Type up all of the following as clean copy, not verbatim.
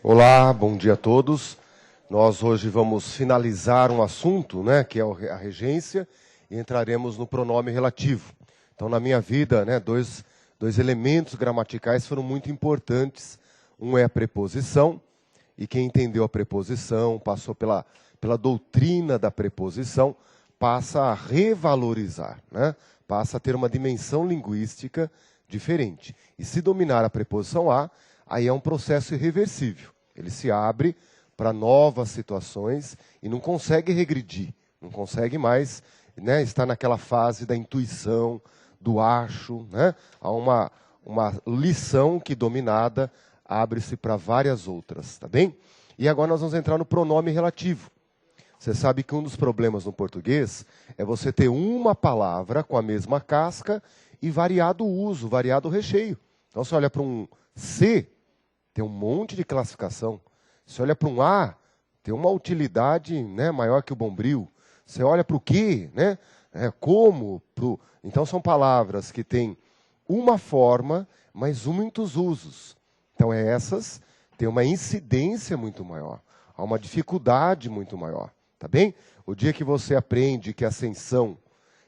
Olá, bom dia a todos. Nós hoje vamos finalizar um assunto, né, que é a regência, e entraremos no pronome relativo. Então, na minha vida, né, dois elementos gramaticais foram muito importantes. Um é a preposição, e quem entendeu a preposição, passou pela doutrina da preposição, passa a revalorizar, né? Passa a ter uma dimensão linguística diferente. E se dominar a preposição a, aí é um processo irreversível. Ele se abre para novas situações e não consegue regredir, não consegue mais, né, estar naquela fase da intuição, do acho. Né? Há uma lição que, dominada, abre-se para várias outras. Tá bem? E agora nós vamos entrar no pronome relativo. Você sabe que um dos problemas no português é você ter uma palavra com a mesma casca e variado uso, variado recheio. Então, você olha para um C, tem um monte de classificação. Você olha para um A, tem uma utilidade, né, maior que o bombril. Você olha para o que, né, como, então são palavras que têm uma forma, mas muitos usos. Então essas têm uma incidência muito maior, há uma dificuldade muito maior. Tá bem? O dia que você aprende que ascensão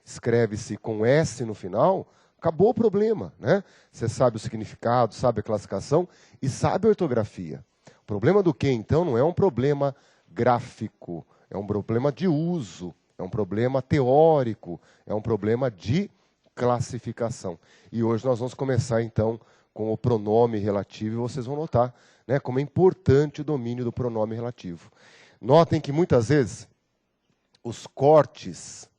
escreve-se com S no final, acabou o problema, né? Você sabe o significado, sabe a classificação e sabe a ortografia. O problema do que, então, não é um problema gráfico, é um problema de uso, é um problema teórico, é um problema de classificação. E hoje nós vamos começar, então, com o pronome relativo, e vocês vão notar, né, como é importante o domínio do pronome relativo. Notem que, muitas vezes, os cortes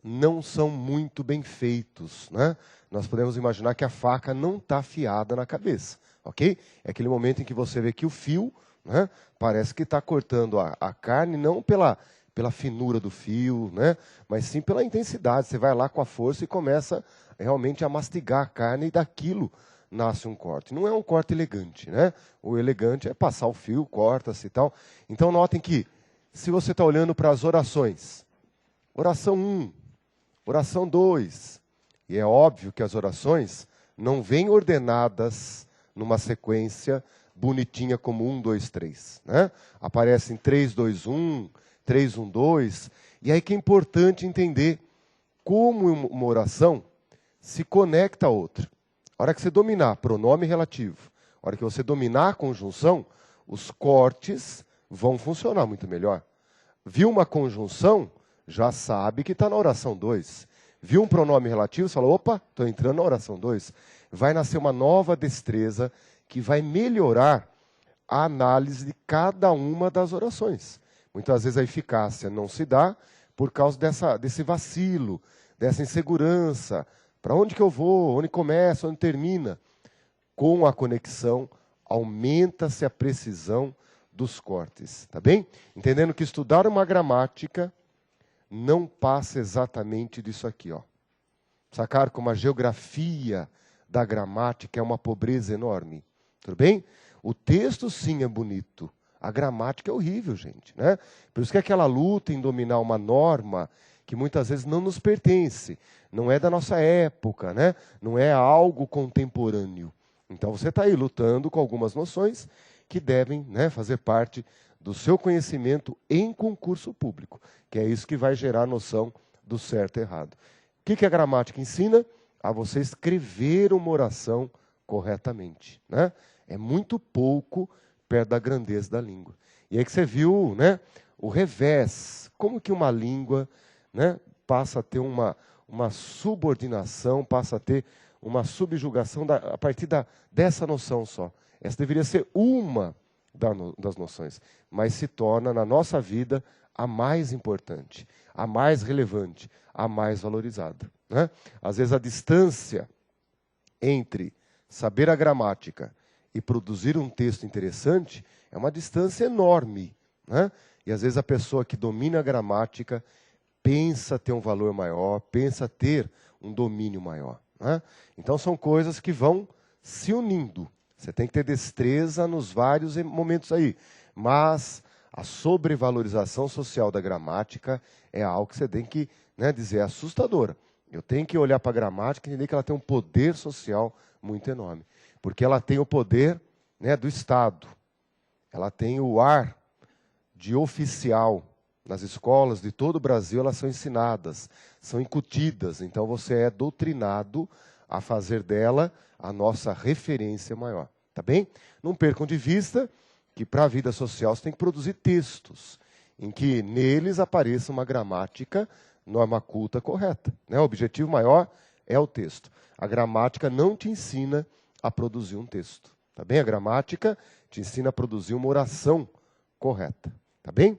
não são muito bem feitos, né? Nós podemos imaginar que a faca não está afiada na cabeça, ok? É aquele momento em que você vê que o fio, né, parece que está cortando a carne, não pela finura do fio, né, mas sim pela intensidade. Você vai lá com a força e começa realmente a mastigar a carne e daquilo nasce um corte. Não é um corte elegante, né? O elegante é passar o fio, corta-se e tal. Então, notem que, se você está olhando para as orações, oração 1, oração 2, e é óbvio que as orações não vêm ordenadas numa sequência bonitinha como 1, 2, 3. Né? Aparecem 3, 2, 1, 3, 1, 2. E aí que é importante entender como uma oração se conecta a outra. A hora que você dominar pronome relativo, a hora que você dominar a conjunção, os cortes vão funcionar muito melhor. Viu uma conjunção, já sabe que está na oração 2. Viu um pronome relativo, você fala, opa, estou entrando na oração 2. Vai nascer uma nova destreza que vai melhorar a análise de cada uma das orações. Muitas vezes a eficácia não se dá por causa desse vacilo, dessa insegurança. Para onde que eu vou? Onde começa? Onde termina? Com a conexão, aumenta-se a precisão dos cortes. Tá bem? Entendendo que estudar uma gramática não passa exatamente disso aqui, ó. Sacar como a geografia da gramática é uma pobreza enorme. Tudo bem? O texto, sim, é bonito. A gramática é horrível, gente. Né? Por isso que é aquela luta em dominar uma norma que muitas vezes não nos pertence. Não é da nossa época, né? Não é algo contemporâneo. Então você está aí lutando com algumas noções que devem, né, fazer parte do seu conhecimento em concurso público, que é isso que vai gerar a noção do certo e errado. O que a gramática ensina? A você escrever uma oração corretamente. Né? É muito pouco perto da grandeza da língua. E aí que você viu, né, o revés. Como que uma língua, né, passa a ter uma subordinação, passa a ter uma subjugação a partir dessa noção só. Essa deveria ser uma das noções, mas se torna, na nossa vida, a mais importante, a mais relevante, a mais valorizada, né? Às vezes a distância entre saber a gramática e produzir um texto interessante é uma distância enorme, né? E às vezes a pessoa que domina a gramática pensa ter um valor maior, pensa ter um domínio maior, né? Então são coisas que vão se unindo. Você tem que ter destreza nos vários momentos aí, mas a sobrevalorização social da gramática é algo que você tem que, né, dizer, é assustadora. Eu tenho que olhar para a gramática e entender que ela tem um poder social muito enorme. Porque ela tem o poder, né, do Estado. Ela tem o ar de oficial. Nas escolas de todo o Brasil, elas são ensinadas, são incutidas. Então, você é doutrinado a fazer dela a nossa referência maior. Tá bem? Não percam de vista que, para a vida social, você tem que produzir textos em que neles apareça uma gramática, norma culta correta, né? O objetivo maior é o texto. A gramática não te ensina a produzir um texto. Tá bem? A gramática te ensina a produzir uma oração correta. Tá bem?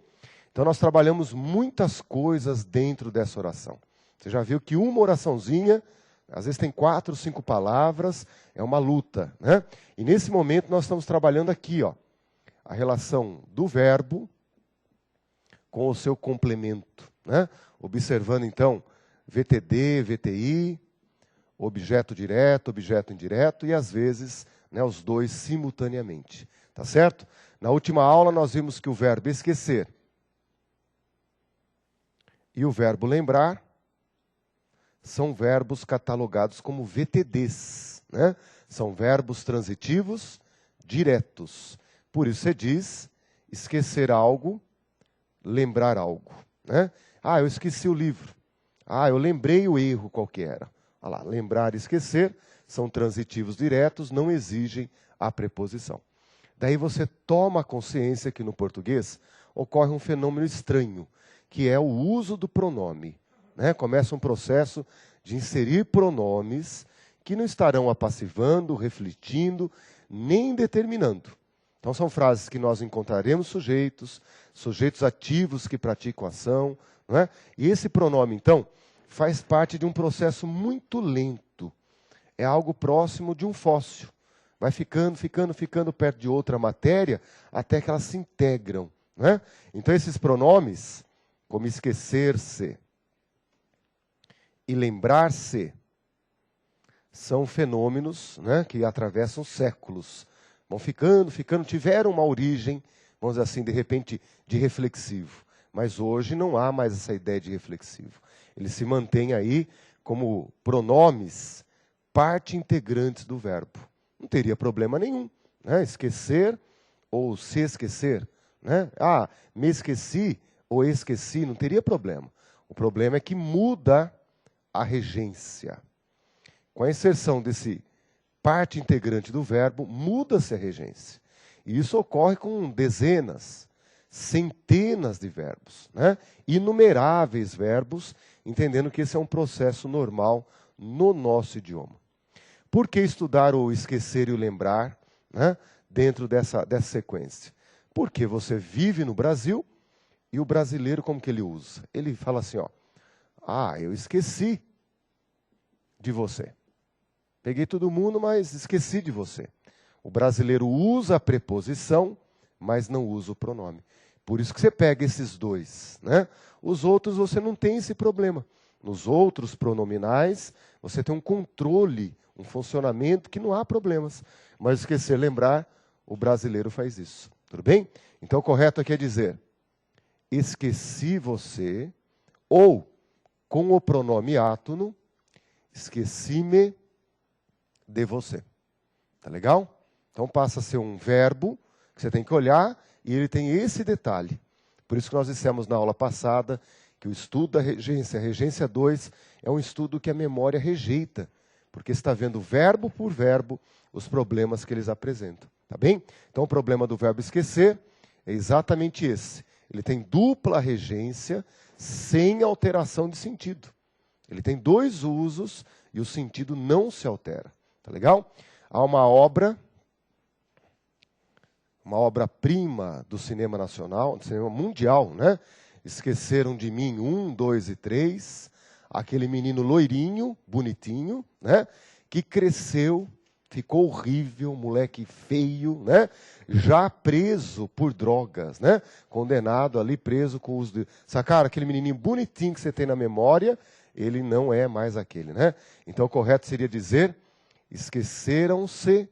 Então, nós trabalhamos muitas coisas dentro dessa oração. Você já viu que uma oraçãozinha, às vezes tem 4, 5 palavras, é uma luta, né? E nesse momento nós estamos trabalhando aqui, ó, a relação do verbo com o seu complemento, né? Observando, então, VTD, VTI, objeto direto, objeto indireto, e às vezes, né, os dois simultaneamente. Tá certo? Na última aula nós vimos que o verbo esquecer e o verbo lembrar são verbos catalogados como VTDs, né? São verbos transitivos diretos. Por isso você diz esquecer algo, lembrar algo, né? Ah, eu esqueci o livro. Ah, eu lembrei o erro qual que era. Olha lá, lembrar e esquecer são transitivos diretos, não exigem a preposição. Daí você toma consciência que no português ocorre um fenômeno estranho, que é o uso do pronome, né? Começa um processo de inserir pronomes que não estarão apassivando, refletindo, nem determinando. Então são frases que nós encontraremos sujeitos, sujeitos ativos que praticam ação, não é? E esse pronome, então, faz parte de um processo muito lento. É algo próximo de um fóssil. Vai ficando perto de outra matéria, até que elas se integram, não é? Então esses pronomes, como esquecer-se e lembrar-se, são fenômenos, né, que atravessam séculos. Vão ficando, tiveram uma origem, vamos dizer assim, de repente, de reflexivo. Mas hoje não há mais essa ideia de reflexivo. Eles se mantêm aí como pronomes, parte integrantes do verbo. Não teria problema nenhum, né? Esquecer ou se esquecer, né? Ah, me esqueci ou esqueci, não teria problema. O problema é que muda a regência. Com a inserção desse parte integrante do verbo, muda-se a regência. E isso ocorre com dezenas, centenas de verbos, né? Inumeráveis verbos, entendendo que esse é um processo normal no nosso idioma. Por que estudar o esquecer e o lembrar, né, dentro dessa sequência? Porque você vive no Brasil e o brasileiro, como que ele usa? Ele fala assim, ó, ah, eu esqueci de você. Peguei todo mundo, mas esqueci de você. O brasileiro usa a preposição, mas não usa o pronome. Por isso que você pega esses dois, né? Os outros você não tem esse problema. Nos outros pronominais, você tem um controle, um funcionamento que não há problemas. Mas esquecer, lembrar, o brasileiro faz isso. Tudo bem? Então, o correto aqui é dizer, esqueci você, ou, com o pronome átono, esqueci-me de você. Tá legal? Então, passa a ser um verbo que você tem que olhar, e ele tem esse detalhe. Por isso que nós dissemos na aula passada que o estudo da regência, a regência 2, é um estudo que a memória rejeita, porque está vendo verbo por verbo os problemas que eles apresentam. Tá bem? Então, o problema do verbo esquecer é exatamente esse. Ele tem dupla regência sem alteração de sentido. Ele tem dois usos e o sentido não se altera. Tá legal? Há uma obra uma obra-prima do cinema nacional, do cinema mundial, né? Esqueceram de Mim 1, 2 e 3, aquele menino loirinho, bonitinho, né? Que cresceu, ficou horrível, moleque feio, né? Já preso por drogas, né? Condenado ali, preso com uso de... Sacaram? Aquele menininho bonitinho que você tem na memória, ele não é mais aquele, né? Então o correto seria dizer, esqueceram-se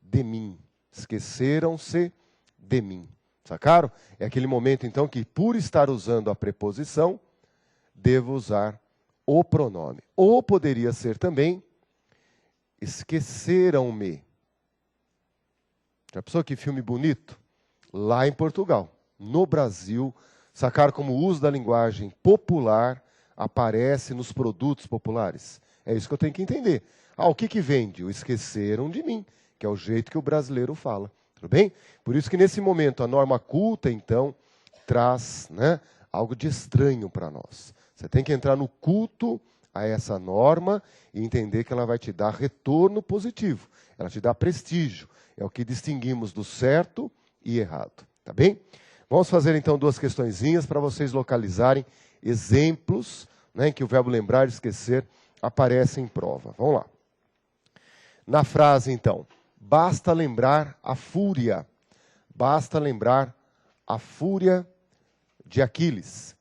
de mim. Esqueceram-se de mim. Sacaram? É aquele momento, então, que por estar usando a preposição, devo usar o pronome. Ou poderia ser também, esqueceram-me. Já pensou que filme bonito? Lá em Portugal. No Brasil, sacaram como o uso da linguagem popular aparece nos produtos populares? É isso que eu tenho que entender. Ah, o que vende? O esqueceram de mim, que é o jeito que o brasileiro fala. Tudo bem? Por isso que nesse momento a norma culta, então, traz, né, algo de estranho para nós. Você tem que entrar no culto a essa norma e entender que ela vai te dar retorno positivo. Ela te dá prestígio. É o que distinguimos do certo e errado. Tá bem? Vamos fazer então duas questõezinhas para vocês localizarem exemplos, né, em que o verbo lembrar e esquecer aparece em prova. Vamos lá. Na frase, então, basta lembrar a fúria. Basta lembrar a fúria de Aquiles.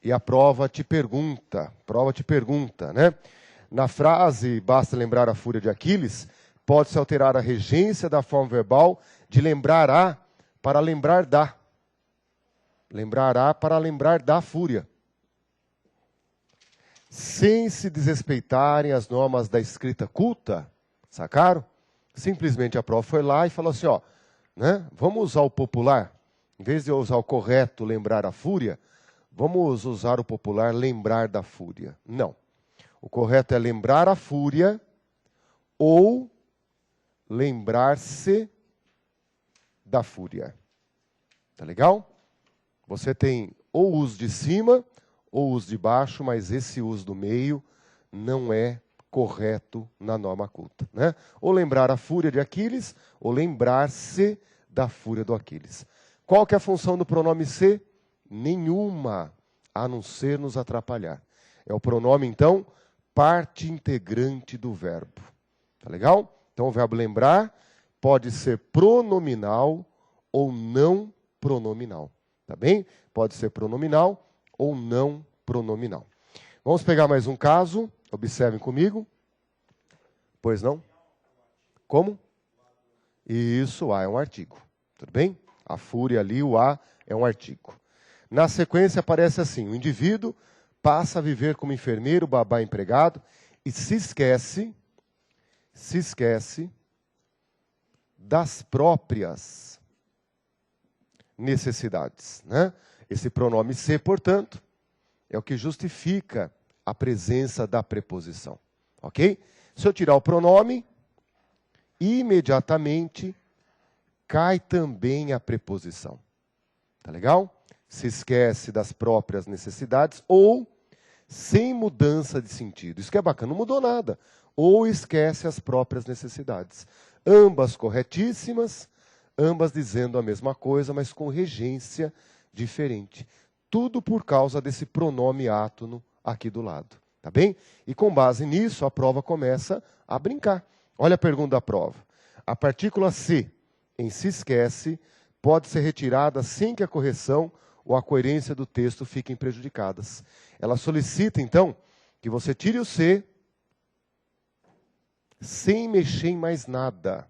E a prova te pergunta, né? Na frase, basta lembrar a fúria de Aquiles, pode-se alterar a regência da forma verbal de lembrar a para lembrar da. Lembrar a para lembrar da fúria. Sem se desrespeitarem as normas da escrita culta, sacaram? Simplesmente a prova foi lá e falou assim, ó, né? Vamos usar o popular, em vez de eu usar o correto, lembrar a fúria, vamos usar o popular, lembrar da fúria. Não. O correto é lembrar a fúria ou lembrar-se da fúria. Tá legal? Você tem ou uso de cima ou uso de baixo, mas esse uso do meio não é correto na norma culta, né? Ou lembrar a fúria de Aquiles, ou lembrar-se da fúria do Aquiles. Qual que é a função do pronome se? Nenhuma, a não ser nos atrapalhar. É o pronome, então, parte integrante do verbo. Tá legal? Então, o verbo lembrar pode ser pronominal ou não pronominal. Tá bem? Pode ser pronominal ou não pronominal. Vamos pegar mais um caso. Observem comigo. Pois não? Como? Isso, o a é um artigo. Tudo bem? A fúria ali, o a é um artigo. Na sequência aparece assim, o indivíduo passa a viver como enfermeiro, babá, empregado, e se esquece das próprias necessidades, né? Esse pronome se, portanto, é o que justifica a presença da preposição, ok? Se eu tirar o pronome, imediatamente cai também a preposição. Tá legal? Se esquece das próprias necessidades ou sem mudança de sentido. Isso que é bacana, não mudou nada. Ou esquece as próprias necessidades. Ambas corretíssimas, ambas dizendo a mesma coisa, mas com regência diferente. Tudo por causa desse pronome átono aqui do lado. Tá bem? E com base nisso, a prova começa a brincar. Olha a pergunta da prova. A partícula se, em se esquece, pode ser retirada sem que a correção ou a coerência do texto fiquem prejudicadas. Ela solicita, então, que você tire o se sem mexer em mais nada.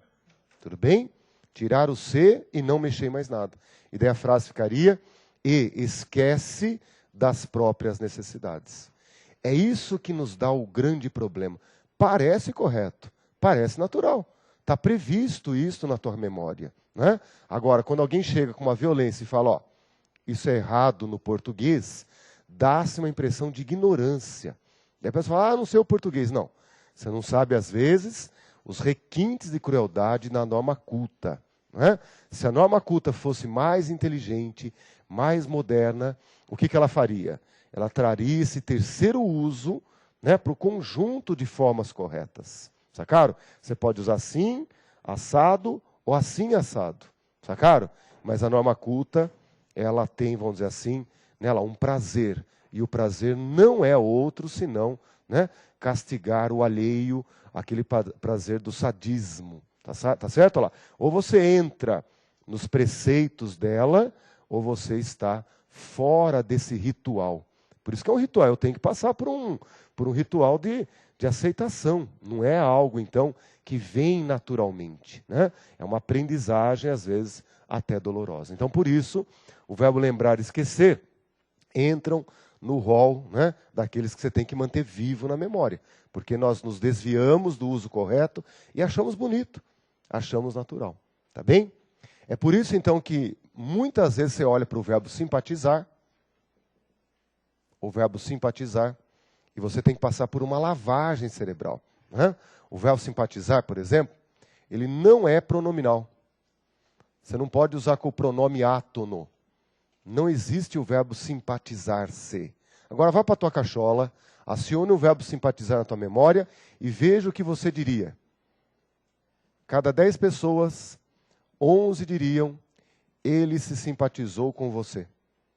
Tudo bem? Tirar o se e não mexer em mais nada. E daí a frase ficaria, e esquece das próprias necessidades. É isso que nos dá o grande problema. Parece correto, parece natural. Está previsto isso na tua memória, né? Agora, quando alguém chega com uma violência e fala, ó, isso é errado no português, dá-se uma impressão de ignorância. E a pessoa fala, não sei o português. Não, você não sabe, às vezes, os requintes de crueldade na norma culta. Né? Se a norma culta fosse mais inteligente, mais moderna, o que ela faria? Ela traria esse terceiro uso, né, para o conjunto de formas corretas. Sacaram? Você pode usar assim, assado, ou assim, assado. Sacaram? Mas a norma culta, ela tem, vamos dizer assim, nela um prazer. E o prazer não é outro senão, né, castigar o alheio, aquele prazer do sadismo. Tá certo? Olha lá. Ou você entra nos preceitos dela, ou você está fora desse ritual. Por isso que é um ritual. Eu tenho que passar por um ritual de aceitação. Não é algo, então, que vem naturalmente. Né? É uma aprendizagem, às vezes, até dolorosa. Então, por isso, o verbo lembrar e esquecer entram no rol, né, daqueles que você tem que manter vivo na memória. Porque nós nos desviamos do uso correto e achamos bonito, achamos natural. Tá bem? É por isso, então, que muitas vezes você olha para o verbo simpatizar, e você tem que passar por uma lavagem cerebral. Né? O verbo simpatizar, por exemplo, ele não é pronominal. Você não pode usar com o pronome átono. Não existe o verbo simpatizar-se. Agora vá para a tua cachola, acione o verbo simpatizar na tua memória e veja o que você diria. Cada 10 pessoas, 11 diriam, ele se simpatizou com você.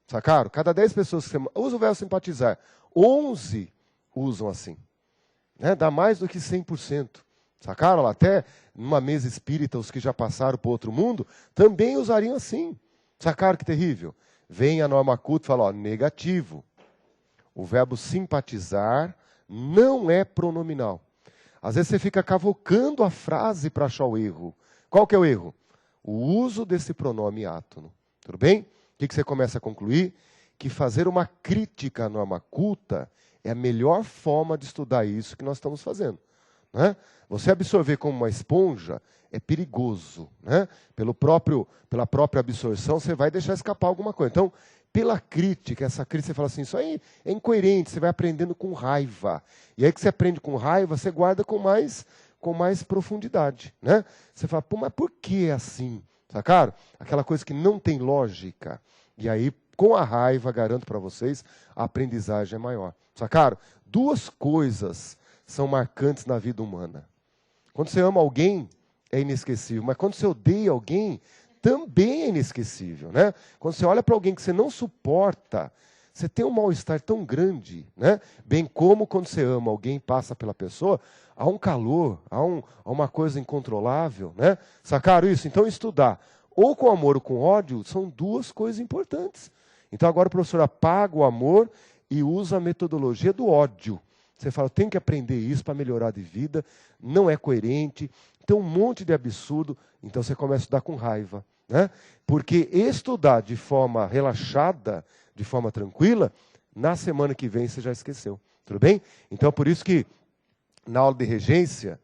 Sacaram? Cada 10 pessoas que você usa o verbo simpatizar, 11 usam assim. Né? Dá mais do que 100%. Sacaram? Até numa mesa espírita, os que já passaram para o outro mundo, também usariam assim. Sacaram que terrível? Vem a norma culta e fala, ó, negativo. O verbo simpatizar não é pronominal. Às vezes você fica cavocando a frase para achar o erro. Qual que é o erro? O uso desse pronome átono. Tudo bem? O que você começa a concluir? Que fazer uma crítica à norma culta é a melhor forma de estudar isso que nós estamos fazendo. Né? Você absorver como uma esponja é perigoso. Né? Pela própria absorção, você vai deixar escapar alguma coisa. Então, pela crítica, essa crítica, você fala assim, isso aí é incoerente, você vai aprendendo com raiva. E aí que você aprende com raiva, você guarda com mais profundidade. Né? Você fala, pô, mas por que é assim? Sacaram? Aquela coisa que não tem lógica. E aí, com a raiva, garanto para vocês, a aprendizagem é maior. Sacaram? 2 coisas são marcantes na vida humana. Quando você ama alguém, é inesquecível. Mas quando você odeia alguém, também é inesquecível. Né? Quando você olha para alguém que você não suporta, você tem um mal-estar tão grande. Né? Bem como quando você ama alguém, passa pela pessoa, há um calor, há uma coisa incontrolável. Né? Sacaram isso? Então, estudar ou com amor ou com ódio são 2 coisas importantes. Então, agora o professor apaga o amor e usa a metodologia do ódio. Você fala, tem que aprender isso para melhorar de vida, não é coerente, tem um monte de absurdo, então você começa a estudar com raiva. Né? Porque estudar de forma relaxada, de forma tranquila, na semana que vem você já esqueceu. Tudo bem? Então, por isso que na aula de regência,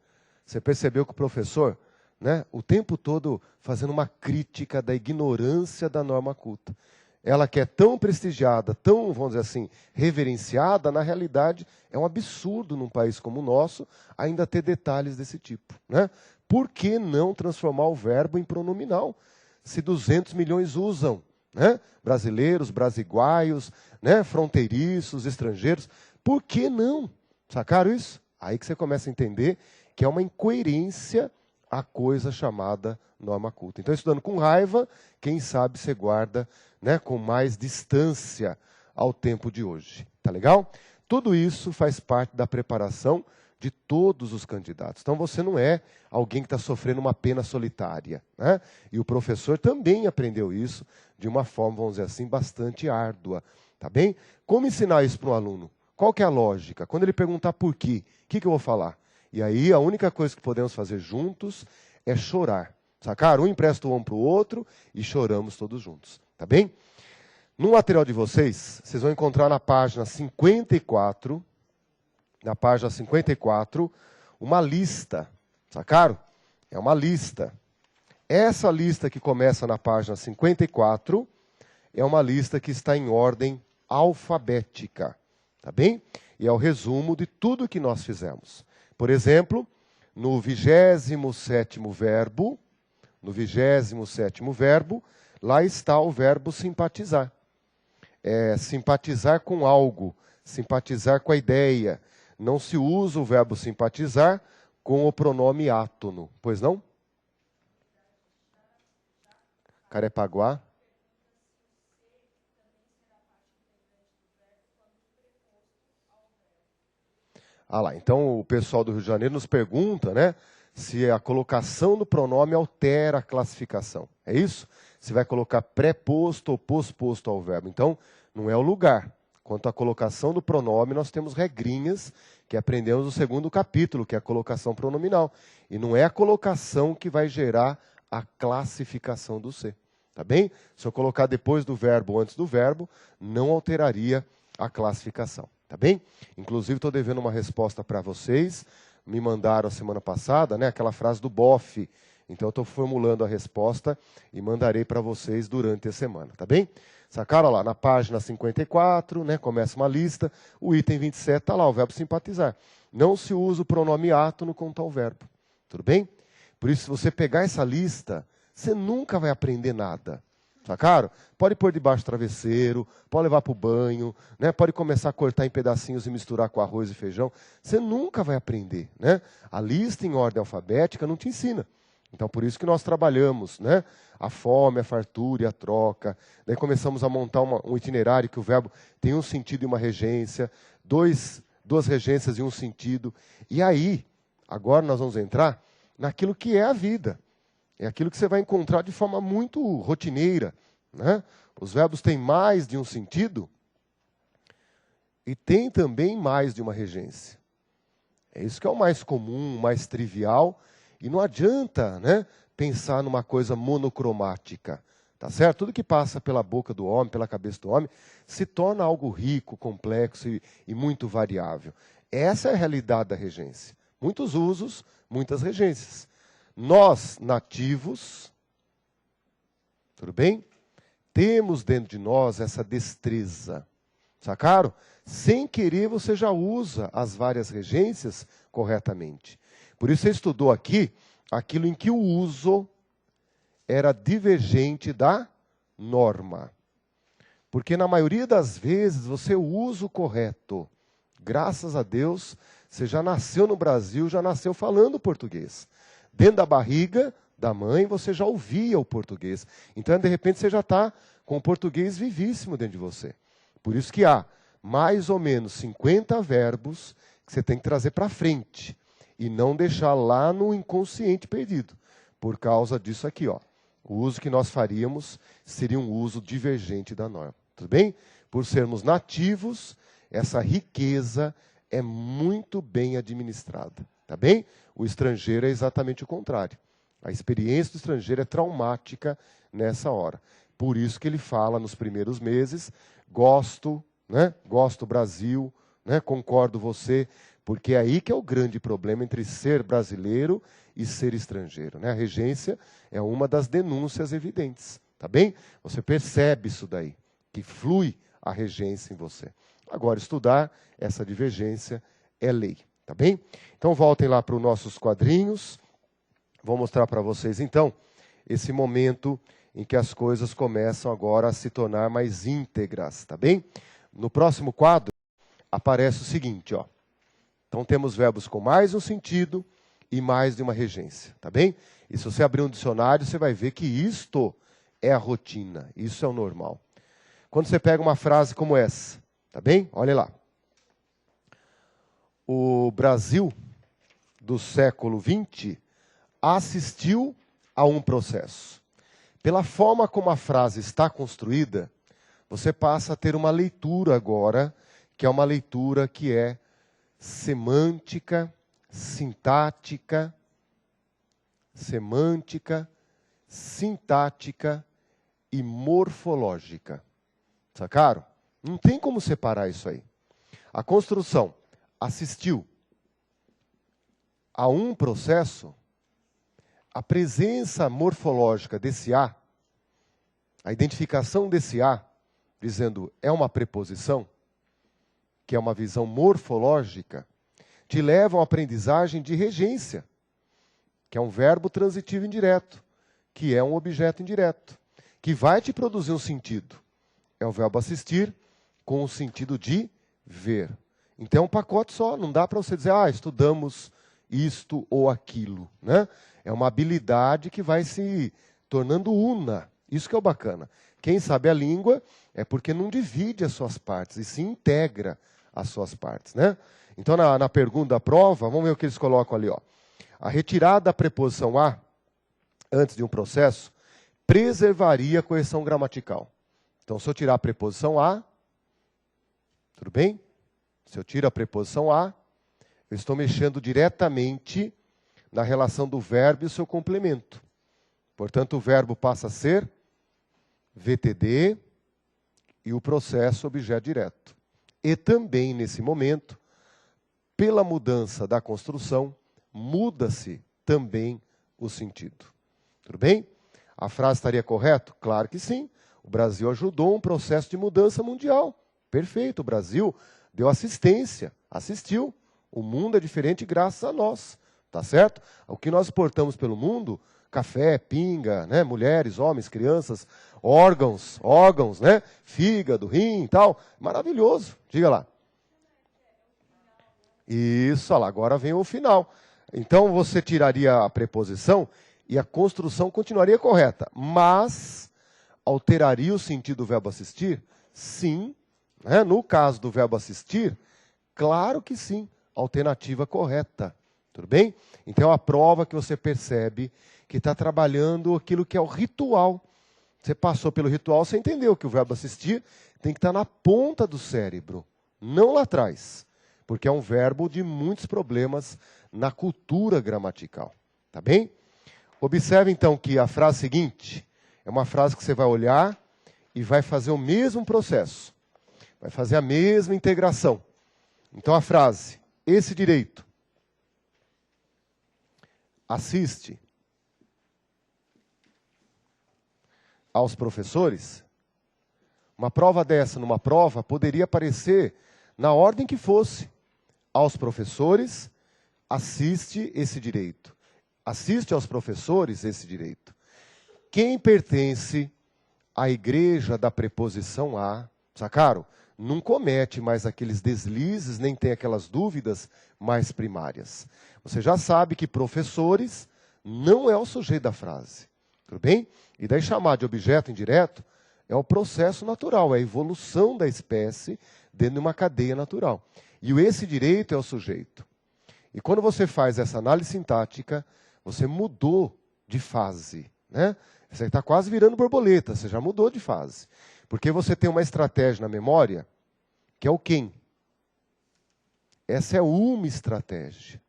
você percebeu que o professor, né, o tempo todo fazendo uma crítica da ignorância da norma culta. Ela que é tão prestigiada, tão, vamos dizer assim, reverenciada, na realidade é um absurdo num país como o nosso ainda ter detalhes desse tipo. Né? Por que não transformar o verbo em pronominal? Se 200 milhões usam, né? Brasileiros, brasiguaios, né? Fronteiriços, estrangeiros, por que não? Sacaram isso? Aí que você começa a entender que é uma incoerência a coisa chamada norma culta. Então, estudando com raiva, quem sabe você guarda, né, com mais distância ao tempo de hoje. Tá legal? Tudo isso faz parte da preparação de todos os candidatos. Então, você não é alguém que está sofrendo uma pena solitária. Né? E o professor também aprendeu isso de uma forma, vamos dizer assim, bastante árdua. Tá bem? Como ensinar isso para um aluno? Qual que é a lógica? Quando ele perguntar por quê, o que eu vou falar? E aí, a única coisa que podemos fazer juntos é chorar. Sacaram? Um empresta o ombro para o outro e choramos todos juntos. Tá bem? No material de vocês, vocês vão encontrar na página 54, uma lista. Sacaram? É uma lista. Essa lista que começa na página 54 é uma lista que está em ordem alfabética. Tá bem? E é o resumo de tudo que nós fizemos. Por exemplo, no 27º verbo, lá está o verbo simpatizar. É simpatizar com algo, simpatizar com a ideia. Não se usa o verbo simpatizar com o pronome átono, pois não? Carepaguá. Ah lá, então o pessoal do Rio de Janeiro nos pergunta, né, se a colocação do pronome altera a classificação. É isso? Se vai colocar pré-posto ou pós-posto ao verbo. Então, não é o lugar. Quanto à colocação do pronome, nós temos regrinhas que aprendemos no segundo capítulo, que é a colocação pronominal. E não é a colocação que vai gerar a classificação do ser. Tá bem? Se eu colocar depois do verbo ou antes do verbo, não alteraria a classificação. Tá bem? Inclusive, estou devendo uma resposta para vocês. Me mandaram a semana passada, né, aquela frase do bofe. Então, eu estou formulando a resposta e mandarei para vocês durante a semana. Tá bem? Sacaram lá, na página 54, né, começa uma lista. O item 27 está lá, o verbo simpatizar. Não se usa o pronome átono com tal verbo. Tudo bem? Por isso, se você pegar essa lista, você nunca vai aprender nada. Sacaram? Pode pôr debaixo do travesseiro, pode levar para o banho, né? Pode começar a cortar em pedacinhos e misturar com arroz e feijão. Você nunca vai aprender. Né? A lista em ordem alfabética não te ensina. Então, por isso que nós trabalhamos, né? A fome, a fartura e a troca. Daí começamos a montar um itinerário que o verbo tem um sentido e uma regência, duas regências e um sentido. E aí, agora nós vamos entrar naquilo que é a vida. É aquilo que você vai encontrar de forma muito rotineira. Né? Os verbos têm mais de um sentido e tem também mais de uma regência. É isso que é o mais comum, mais trivial. E não adianta, né, pensar numa coisa monocromática. Tá certo? Tudo que passa pela boca do homem, pela cabeça do homem, se torna algo rico, complexo e muito variável. Essa é a realidade da regência. Muitos usos, muitas regências. Nós, nativos, tudo bem? Temos dentro de nós essa destreza. Sacaram? Sem querer, você já usa as várias regências corretamente. Por isso, você estudou aqui aquilo em que o uso era divergente da norma. Porque, na maioria das vezes, você usa o correto. Graças a Deus, você já nasceu no Brasil, já nasceu falando português. Dentro da barriga da mãe, você já ouvia o português. Então, de repente, você já está com o português vivíssimo dentro de você. Por isso que há mais ou menos 50 verbos que você tem que trazer para frente. E não deixar lá no inconsciente perdido. Por causa disso aqui, ó. O uso que nós faríamos seria um uso divergente da norma. Tudo bem? Por sermos nativos, essa riqueza é muito bem administrada. Tá bem? O estrangeiro é exatamente o contrário. A experiência do estrangeiro é traumática nessa hora. Por isso que ele fala nos primeiros meses, gosto, né? Gosto Brasil, né? Concordo você, porque é aí que é o grande problema entre ser brasileiro e ser estrangeiro. Né? A regência é uma das denúncias evidentes. Tá bem? Você percebe isso daí, que flui a regência em você. Agora, estudar essa divergência é lei. Tá bem? Então, voltem lá para os nossos quadrinhos. Vou mostrar para vocês, então, esse momento em que as coisas começam agora a se tornar mais íntegras. Tá bem? No próximo quadro, aparece o seguinte, ó. Então, temos verbos com mais um sentido e mais de uma regência. Tá bem? E se você abrir um dicionário, você vai ver que isto é a rotina. Isso é o normal. Quando você pega uma frase como essa, tá bem? Olha lá. O Brasil do século XX assistiu a um processo. Pela forma como a frase está construída, você passa a ter uma leitura agora, que é uma leitura que é semântica, sintática e morfológica. Sacaram? Não tem como separar isso aí. A construção assistiu a um processo, a presença morfológica desse A, a identificação desse A, dizendo é uma preposição, que é uma visão morfológica, te leva a uma aprendizagem de regência, que é um verbo transitivo indireto, que é um objeto indireto, que vai te produzir um sentido. É o verbo assistir com o sentido de ver. Então é um pacote só, não dá para você dizer, estudamos isto ou aquilo. Né? É uma habilidade que vai se tornando una Isso que é o bacana. Quem sabe a língua é porque não divide as suas partes, e se integra as suas partes, né? Então, na pergunta da prova, vamos ver o que eles colocam ali, ó. A retirada da preposição a, antes de um processo, preservaria a correção gramatical. Então, se eu tirar a preposição a, tudo bem? Se eu tiro a preposição a, eu estou mexendo diretamente na relação do verbo e o seu complemento. Portanto, o verbo passa a ser VTD e o processo objeto direto. E também, nesse momento, pela mudança da construção, muda-se também o sentido. Tudo bem? A frase estaria correta? Claro que sim. O Brasil ajudou um processo de mudança mundial. Perfeito, o Brasil deu assistência, assistiu. O mundo é diferente graças a nós, tá certo? O que nós exportamos pelo mundo, café, pinga, né? Mulheres, homens, crianças, órgãos, né? Fígado, rim e tal, maravilhoso, diga lá. Isso, olha lá, agora vem o final. Então você tiraria a preposição e a construção continuaria correta, mas alteraria o sentido do verbo assistir? Sim. Né? No caso do verbo assistir, claro que sim. Alternativa correta. Tudo bem? Então é a prova que você percebe que está trabalhando aquilo que é o ritual. Você passou pelo ritual, você entendeu que o verbo assistir tem que estar na ponta do cérebro, não lá atrás. Porque é um verbo de muitos problemas na cultura gramatical. Tá bem? Observe então que a frase seguinte é uma frase que você vai olhar e vai fazer o mesmo processo. Vai fazer a mesma integração. Então a frase, esse direito assiste aos professores. Uma prova dessa, numa prova, poderia aparecer na ordem que fosse. Aos professores, assiste esse direito. Assiste aos professores esse direito. Quem pertence à igreja da preposição a, sacaram? Não comete mais aqueles deslizes, nem tem aquelas dúvidas mais primárias. Você já sabe que professores não é o sujeito da frase. Tudo bem? E daí chamar de objeto indireto é o processo natural, é a evolução da espécie dentro de uma cadeia natural. E o esse direito é o sujeito. E quando você faz essa análise sintática, você mudou de fase, né? Você está quase virando borboleta, você já mudou de fase. Porque você tem uma estratégia na memória, que é o quem. Essa é uma estratégia.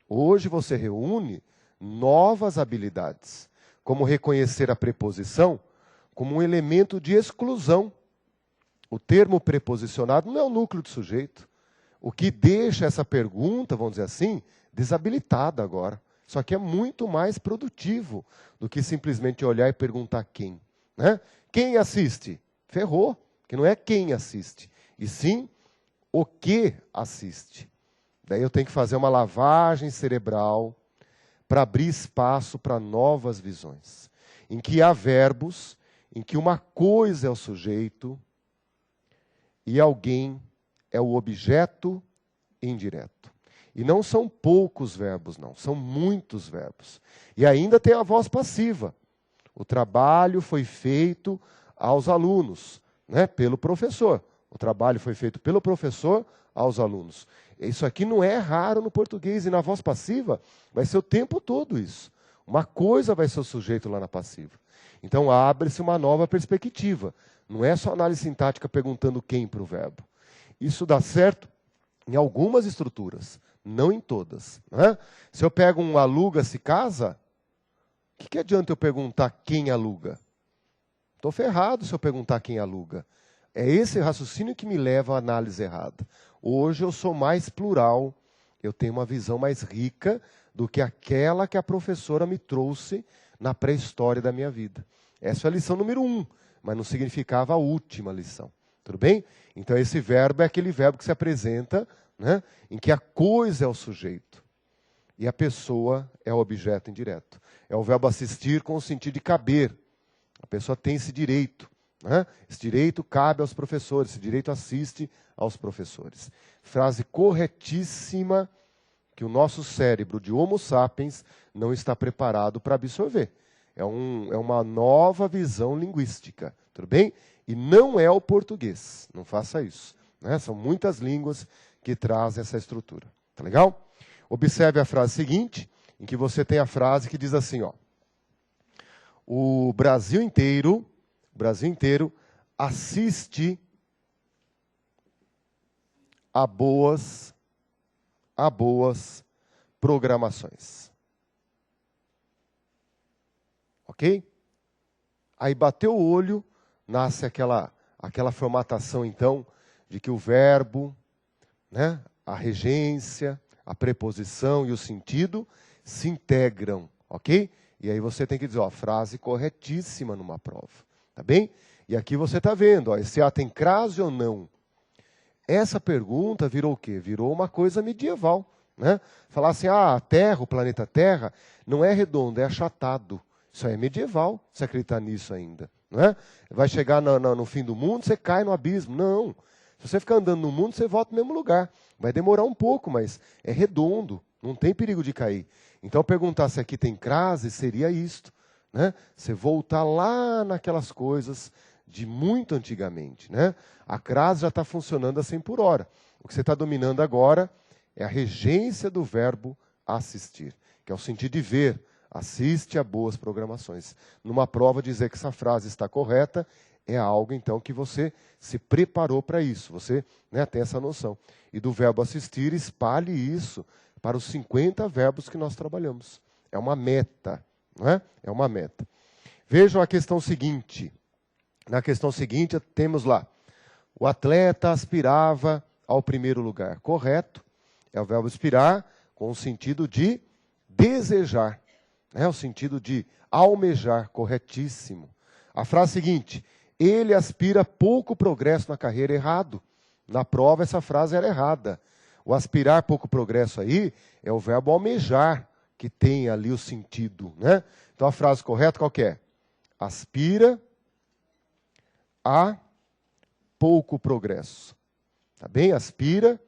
Hoje você reúne novas habilidades, como reconhecer a preposição como um elemento de exclusão. O termo preposicionado não é o núcleo do sujeito. O que deixa essa pergunta, vamos dizer assim, desabilitada agora. Isso aqui é muito mais produtivo do que simplesmente olhar e perguntar quem. Né? Quem assiste? Ferrou, que não é quem assiste, e sim o que assiste. Daí eu tenho que fazer uma lavagem cerebral para abrir espaço para novas visões, em que há verbos, em que uma coisa é o sujeito e alguém é o objeto indireto. E não são poucos verbos, não, são muitos verbos. E ainda tem a voz passiva. O trabalho foi feito aos alunos, né, pelo professor. O trabalho foi feito pelo professor aos alunos. Isso aqui não é raro no português, e na voz passiva vai ser o tempo todo isso. Uma coisa vai ser o sujeito lá na passiva. Então abre-se uma nova perspectiva. Não é só análise sintática perguntando quem para o verbo. Isso dá certo em algumas estruturas, não em todas. Né? Se eu pego um aluga-se casa, o que adianta eu perguntar quem aluga? Estou ferrado se eu perguntar quem aluga. É esse raciocínio que me leva à análise errada. Hoje eu sou mais plural, eu tenho uma visão mais rica do que aquela que a professora me trouxe na pré-história da minha vida. Essa é a lição número 1, mas não significava a última lição. Tudo bem? Então esse verbo é aquele verbo que se apresenta, né, em que a coisa é o sujeito e a pessoa é o objeto indireto. É o verbo assistir com o sentido de caber. A pessoa tem esse direito. Né? Esse direito cabe aos professores, esse direito assiste aos professores. Frase corretíssima que o nosso cérebro de Homo sapiens não está preparado para absorver. É uma nova visão linguística, tudo bem? E não é o português, não faça isso. Né? São muitas línguas que trazem essa estrutura. Tá legal? Observe a frase seguinte, em que você tem a frase que diz assim, ó. O Brasil inteiro assiste a boas programações. Ok? Aí bateu o olho, nasce aquela formatação, então, de que o verbo, né, a regência, a preposição e o sentido se integram, ok? E aí você tem que dizer, ó, frase corretíssima numa prova, tá bem? E aqui você está vendo, ó, esse A tem crase ou não? Essa pergunta virou o quê? Virou uma coisa medieval, né? Falar assim, a Terra, o planeta Terra, não é redondo, é achatado. Isso aí é medieval, você acreditar nisso ainda, não é? Vai chegar no fim do mundo, você cai no abismo. Não. Se você ficar andando no mundo, você volta no mesmo lugar. Vai demorar um pouco, mas é redondo, não tem perigo de cair. Então, perguntar se aqui tem crase seria isto, né? Você voltar lá naquelas coisas de muito antigamente, né? A crase já está funcionando a 100 por hora. O que você está dominando agora é a regência do verbo assistir, que é o sentido de ver. Assiste a boas programações. Numa prova, dizer que essa frase está correta é algo, então, que você se preparou para isso. Você, né, tem essa noção. E do verbo assistir, espalhe isso para os 50 verbos que nós trabalhamos. É uma meta, não é? É uma meta. Vejam a questão seguinte. Na questão seguinte, temos lá. O atleta aspirava ao primeiro lugar. Correto. É o verbo aspirar com o sentido de desejar. É o sentido de almejar. Corretíssimo. A frase seguinte. Ele aspira pouco progresso na carreira. Errado. Na prova, essa frase era errada. O aspirar pouco progresso aí é o verbo almejar, que tem ali o sentido, né? Então, a frase correta qual que é? Aspira a pouco progresso. Tá bem? Aspira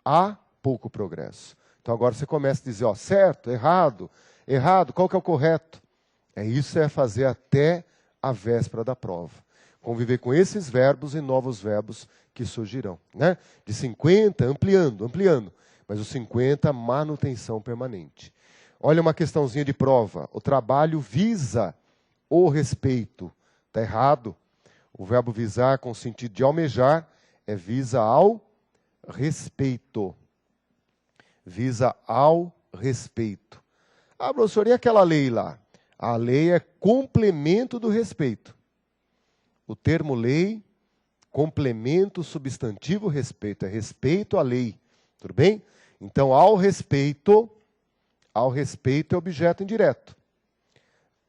a pouco progresso. Então, agora você começa a dizer, ó, certo, errado, qual que é o correto? Isso é fazer até a véspera da prova. Conviver com esses verbos e novos verbos que surgirão, né? De 50, ampliando, mas os 50, manutenção permanente. Olha uma questãozinha de prova. O trabalho visa o respeito. Está errado. O verbo visar, com o sentido de almejar, é visa ao respeito. Visa ao respeito. Ah, professor, e aquela lei lá? A lei é complemento do respeito. O termo lei, complemento, substantivo, respeito. É respeito à lei. Tudo bem? Então, ao respeito é objeto indireto.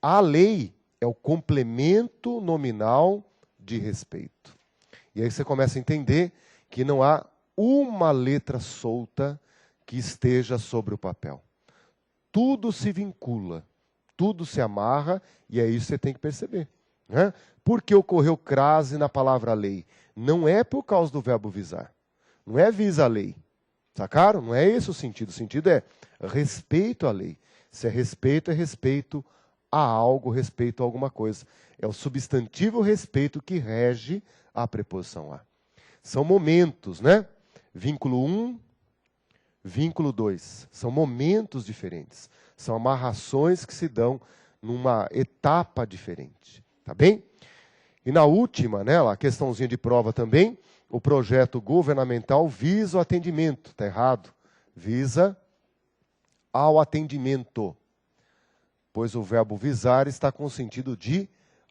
A lei é o complemento nominal de respeito. E aí você começa a entender que não há uma letra solta que esteja sobre o papel. Tudo se vincula, tudo se amarra, e é isso que você tem que perceber. Né? Por que ocorreu crase na palavra lei? Não é por causa do verbo visar. Não é visa a lei. Sacaram? Não é esse o sentido. O sentido é respeito à lei. Se é respeito a algo, respeito a alguma coisa. É o substantivo respeito que rege a preposição a. São momentos, né? Vínculo 1, vínculo 2. São momentos diferentes. São amarrações que se dão numa etapa diferente. Tá bem? E na última, né, a questãozinha de prova também, o projeto governamental visa o atendimento. Está errado. Visa ao atendimento. Pois o verbo visar está com o sentido de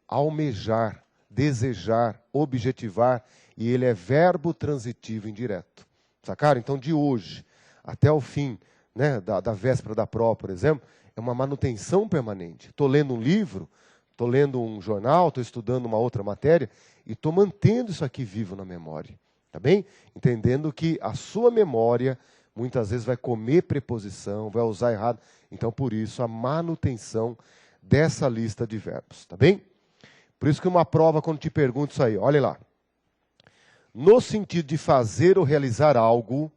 almejar, desejar, objetivar, e ele é verbo transitivo indireto. Sacaram? Então, de hoje até o fim, né, da véspera da prova, por exemplo, é uma manutenção permanente. Estou lendo um livro, estou lendo um jornal, estou estudando uma outra matéria, e estou mantendo isso aqui vivo na memória. Tá bem? Entendendo que a sua memória muitas vezes vai comer preposição, vai usar errado. Então, por isso, a manutenção dessa lista de verbos. Tá bem? Por isso que uma prova, quando te pergunta isso aí, olha lá. No sentido de fazer ou realizar algo,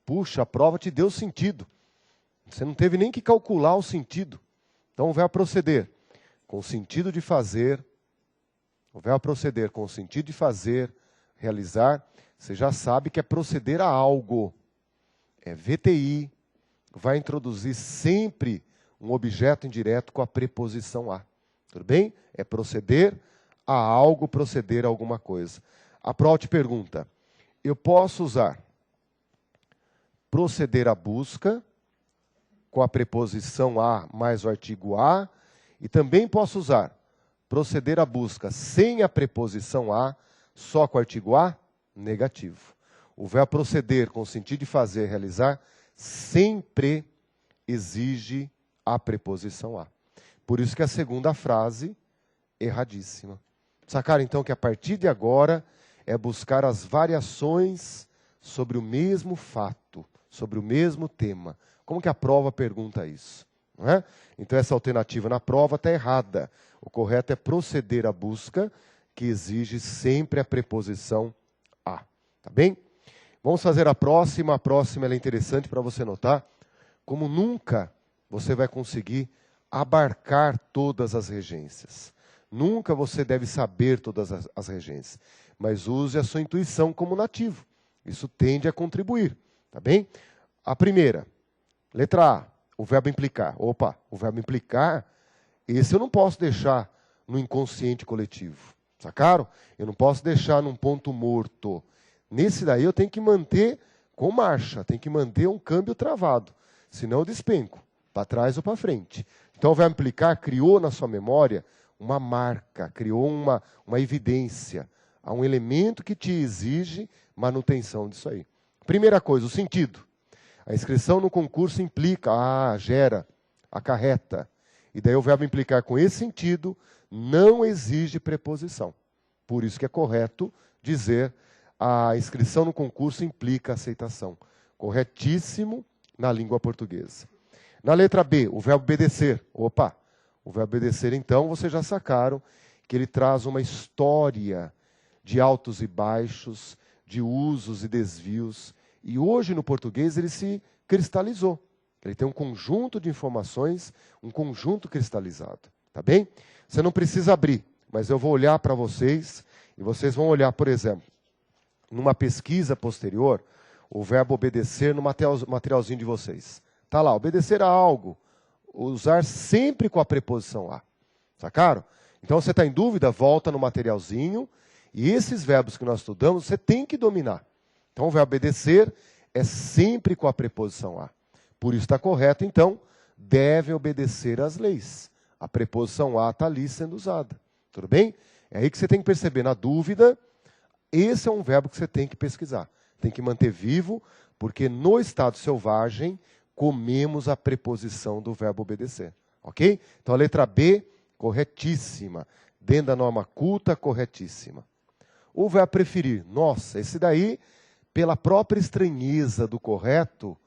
puxa, a prova te deu sentido. Você não teve nem que calcular o sentido. Então, vai proceder. com sentido de fazer, o verbo proceder com sentido de fazer, realizar, você já sabe que é proceder a algo. É VTI, vai introduzir sempre um objeto indireto com a preposição a. Tudo bem? É proceder a algo, proceder a alguma coisa. A prova te pergunta, eu posso usar proceder à busca com a preposição a mais o artigo a, e também posso usar proceder à busca sem a preposição a, só com o artigo a, negativo. O verbo proceder com o sentido de fazer, realizar, sempre exige a preposição a. Por isso que a segunda frase, erradíssima. Sacaram então que a partir de agora é buscar as variações sobre o mesmo fato, sobre o mesmo tema. Como que a prova pergunta isso? Não é? Então essa alternativa na prova está errada. O correto é proceder à busca, que exige sempre a preposição a. Tá bem? Vamos fazer a próxima. A próxima ela é interessante para você notar como nunca você vai conseguir abarcar todas as regências. Nunca você deve saber todas as regências. Mas use a sua intuição como nativo. Isso tende a contribuir. Tá bem? A primeira, letra A, o verbo implicar. Opa, o verbo implicar, esse eu não posso deixar no inconsciente coletivo. Sacaram? Eu não posso deixar num ponto morto. Nesse daí eu tenho que manter com marcha, tenho que manter um câmbio travado. Senão eu despenco, para trás ou para frente. Então o verbo implicar criou na sua memória uma marca, criou uma evidência. Há um elemento que te exige manutenção disso aí. Primeira coisa, o sentido. A inscrição no concurso implica, gera, acarreta. E daí o verbo implicar com esse sentido não exige preposição. Por isso que é correto dizer a inscrição no concurso implica aceitação. Corretíssimo na língua portuguesa. Na letra B, o verbo obedecer. Opa, o verbo obedecer, então, vocês já sacaram que ele traz uma história de altos e baixos, de usos e desvios. E hoje, no português, ele se cristalizou. Ele tem um conjunto de informações, um conjunto cristalizado. Tá bem? Você não precisa abrir, mas eu vou olhar para vocês, e vocês vão olhar, por exemplo, numa pesquisa posterior, o verbo obedecer no materialzinho de vocês. Está lá, obedecer a algo, usar sempre com a preposição a. Sacaram? Então, você está em dúvida, volta no materialzinho, e esses verbos que nós estudamos, você tem que dominar. Então, o verbo obedecer é sempre com a preposição a. Por isso está correto, então, devem obedecer às leis. A preposição a está ali sendo usada. Tudo bem? É aí que você tem que perceber, na dúvida, esse é um verbo que você tem que pesquisar. Tem que manter vivo, porque no estado selvagem, comemos a preposição do verbo obedecer. Ok? Então, a letra B, corretíssima. Dentro da norma culta, corretíssima. O verbo preferir. Nossa, esse daí, pela própria estranheza do correto,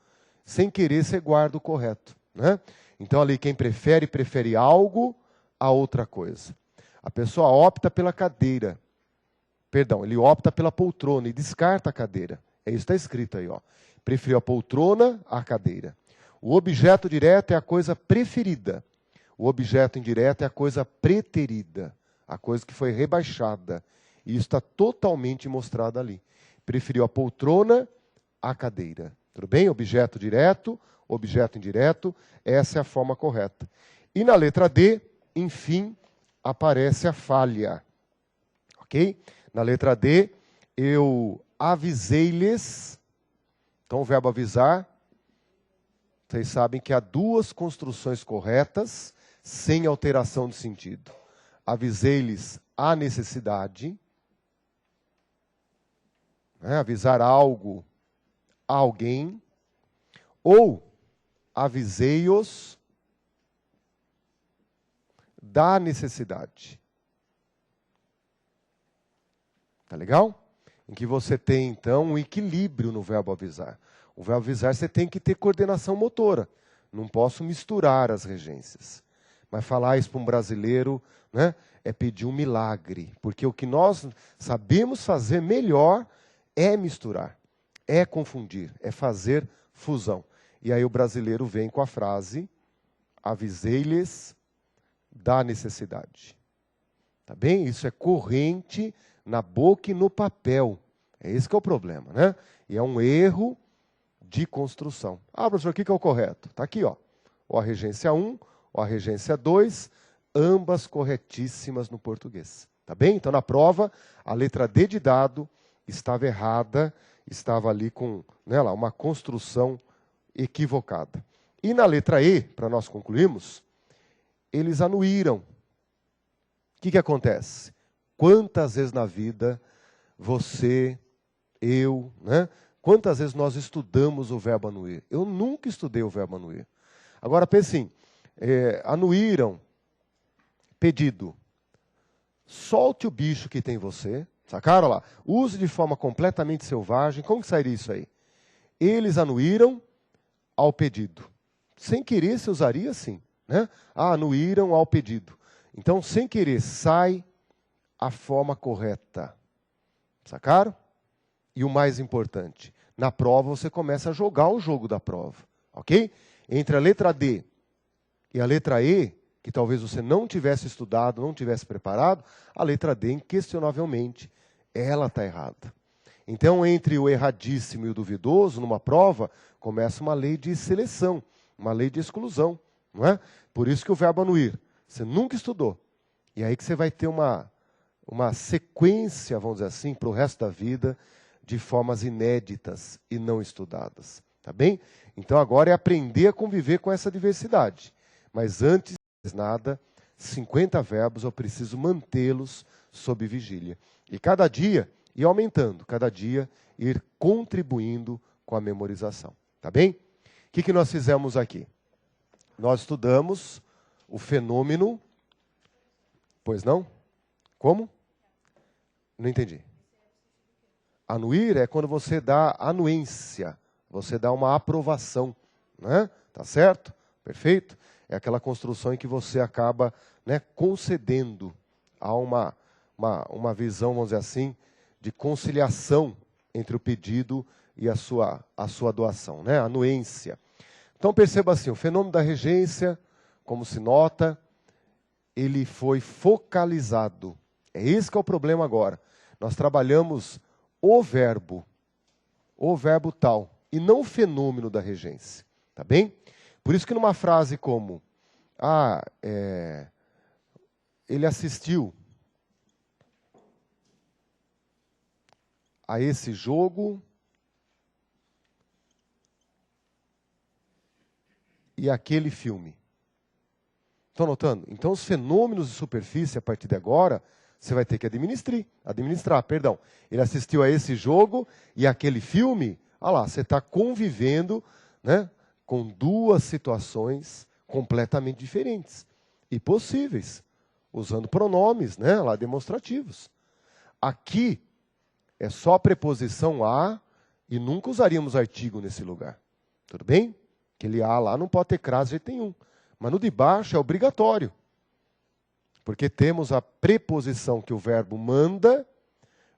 sem querer você guarda o correto. Né? Então, ali, quem prefere, prefere algo a outra coisa. A pessoa opta pela cadeira. Perdão, ele opta pela poltrona e descarta a cadeira. É isso que está escrito aí. Ó. Preferiu a poltrona à cadeira. O objeto direto é a coisa preferida. O objeto indireto é a coisa preterida. A coisa que foi rebaixada. E isso está totalmente mostrado ali. Preferiu a poltrona à cadeira. Tudo bem? Objeto direto, objeto indireto. Essa é a forma correta. E na letra D, enfim, aparece a falha. Ok? Na letra D, eu avisei-lhes. Então, o verbo avisar. Vocês sabem que há duas construções corretas, sem alteração de sentido. Avisei-lhes a necessidade. Avisar algo a alguém. Ou avisei-os da necessidade. Tá legal? Em que você tem, então, um equilíbrio no verbo avisar. O verbo avisar você tem que ter coordenação motora. Não posso misturar as regências. Mas falar isso para um brasileiro, né, é pedir um milagre. Porque o que nós sabemos fazer melhor é misturar, é confundir, é fazer fusão. E aí o brasileiro vem com a frase, avisei-lhes da necessidade. Tá bem? Isso é corrente na boca e no papel. É esse que é o problema, né? E é um erro de construção. Ah, professor, o que é o correto? Está aqui, ó. Ou a regência 1, ou a regência 2, ambas corretíssimas no português. Tá bem? Então, na prova, a letra D de dado estava errada, estava ali com, né, lá, uma construção equivocada. E na letra E, para nós concluirmos, eles anuíram. O que acontece? Quantas vezes na vida você, eu, né? Quantas vezes nós estudamos o verbo anuir? Eu nunca estudei o verbo anuir. Agora, pense assim, anuíram, pedido. Solte o bicho que tem em você, sacaram lá? Use de forma completamente selvagem. Como que sairia isso aí? Eles anuíram ao pedido. Sem querer se usaria assim, né? Anuíram ao pedido. Então, sem querer, sai a forma correta. Sacaram? E o mais importante, na prova você começa a jogar o jogo da prova, ok? Entre a letra D e a letra E, que talvez você não tivesse estudado, não tivesse preparado, a letra D, inquestionavelmente, ela está errada. Então, entre o erradíssimo e o duvidoso, numa prova, começa uma lei de seleção, uma lei de exclusão, não é? Por isso que o verbo anuir, você nunca estudou. E aí que você vai ter uma sequência, vamos dizer assim, para o resto da vida, de formas inéditas e não estudadas. Tá bem? Então agora é aprender a conviver com essa diversidade. Mas antes de nada, 50 verbos eu preciso mantê-los sob vigília. E cada dia ir aumentando, cada dia ir contribuindo com a memorização. Tá bem? O que nós fizemos aqui? Nós estudamos o fenômeno... Pois não? Como? Não entendi. Anuir é quando você dá anuência, você dá uma aprovação, né? Tá certo? Perfeito? É aquela construção em que você acaba, né, concedendo a uma visão, vamos dizer assim, de conciliação entre o pedido e a sua doação, né? Anuência. Então perceba assim, o fenômeno da regência, como se nota, ele foi focalizado. É esse que é o problema agora. Nós trabalhamos o verbo tal, e não o fenômeno da regência. Tá bem? Por isso que numa frase como, ele assistiu a esse jogo e aquele filme. Estão notando? Então, os fenômenos de superfície, a partir de agora, você vai ter que administrar. Ele assistiu a esse jogo e aquele filme, você está convivendo, né, com duas situações completamente diferentes e possíveis, usando pronomes, né, demonstrativos. Aqui é só a preposição a e nunca usaríamos artigo nesse lugar. Tudo bem? Aquele a lá não pode ter crase de jeito nenhum. Mas no de baixo é obrigatório. Porque temos a preposição que o verbo manda,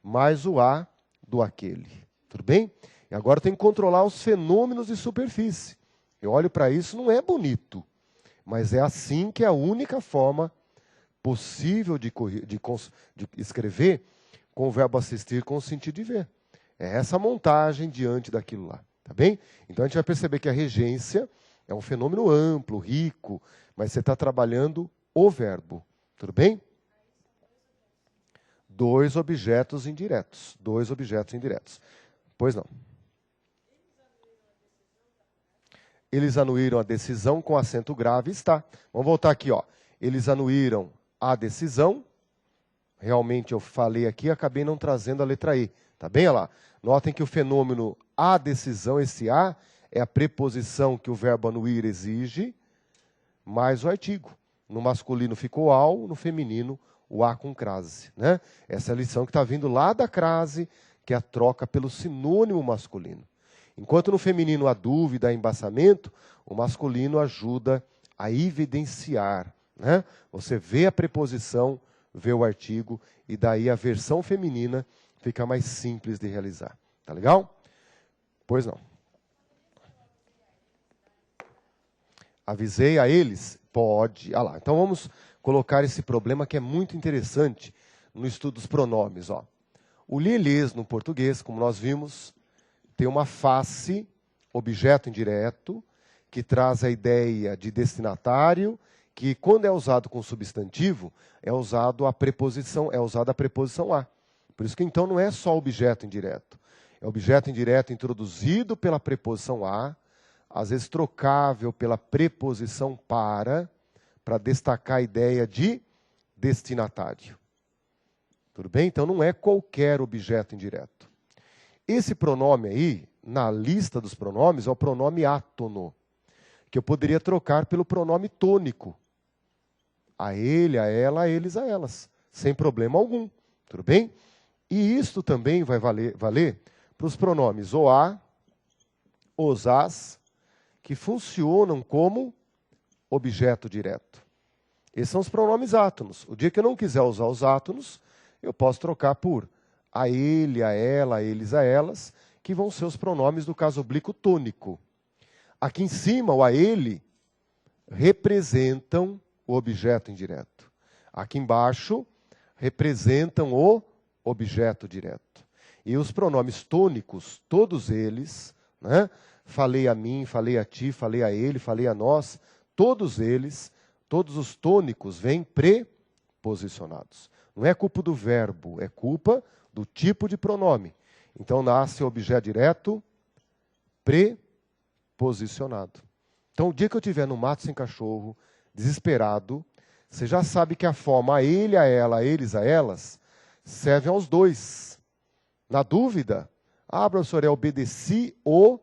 mais o a do aquele. Tudo bem? E agora tem que controlar os fenômenos de superfície. Eu olho para isso, não é bonito. Mas é assim que é a única forma possível de escrever com o verbo assistir com o sentido de ver. É essa montagem diante daquilo lá. Tá bem? Então a gente vai perceber que a regência é um fenômeno amplo, rico, mas você está trabalhando o verbo. Tudo bem? Dois objetos indiretos. Pois não. Eles anuíram a decisão com acento grave, está. Vamos voltar aqui, ó. Eles anuíram a decisão. Realmente eu falei aqui, acabei não trazendo a letra E. Tá bem? Olha lá. Notem que o fenômeno a decisão, esse a, é a preposição que o verbo anuir exige, mais o artigo. No masculino ficou ao, no feminino o a com crase. Né? Essa é a lição que está vindo lá da crase, que é a troca pelo sinônimo masculino. Enquanto no feminino há dúvida, há embaçamento, o masculino ajuda a evidenciar. Né? Você vê a preposição, vê o artigo, e daí a versão feminina fica mais simples de realizar. Tá legal? Pois não. Avisei a eles? Pode. Então vamos colocar esse problema que é muito interessante no estudo dos pronomes. Ó. O li-lis, no português, como nós vimos, tem uma face, objeto indireto, que traz a ideia de destinatário, que quando é usado com substantivo, é usada a preposição a. Por isso que então não é só objeto indireto. É objeto indireto introduzido pela preposição a, às vezes trocável pela preposição para destacar a ideia de destinatário. Tudo bem? Então não é qualquer objeto indireto. Esse pronome aí, na lista dos pronomes, é o pronome átono, que eu poderia trocar pelo pronome tônico. A ele, a ela, a eles, a elas, sem problema algum. Tudo bem? E isto também vai valer para os pronomes o a, os as, que funcionam como objeto direto. Esses são os pronomes átonos. O dia que eu não quiser usar os átonos, eu posso trocar por a ele, a ela, a eles, a elas, que vão ser os pronomes do caso oblíquo tônico. Aqui em cima, o a ele, representam o objeto indireto. Aqui embaixo, representam o objeto direto. E os pronomes tônicos, todos eles, né? Falei a mim, falei a ti, falei a ele, falei a nós, todos eles, todos os tônicos vêm preposicionados. Não é culpa do verbo, é culpa do tipo de pronome. Então nasce o objeto direto preposicionado. Então o dia que eu estiver no mato sem cachorro, desesperado, você já sabe que a forma a ele, a ela, a eles, a elas, serve aos dois. Na dúvida, professor, é obedeci ou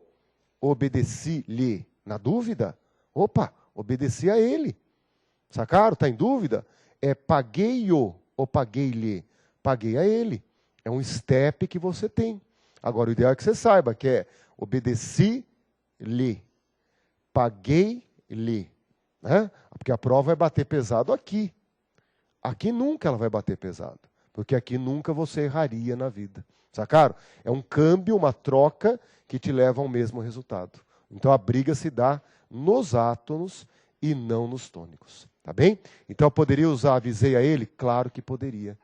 obedeci-lhe? Na dúvida, obedeci a ele. Sacaram? Está em dúvida? É paguei-o ou paguei-lhe? Paguei a ele. É um step que você tem. Agora, o ideal é que você saiba que é obedeci-lhe, paguei-lhe. Né? Porque a prova vai bater pesado aqui. Aqui nunca ela vai bater pesado. Porque aqui nunca você erraria na vida. Sacaram? É um câmbio, uma troca que te leva ao mesmo resultado. Então a briga se dá nos átonos e não nos tônicos. Tá bem? Então eu poderia usar avisei a ele? Claro que poderia.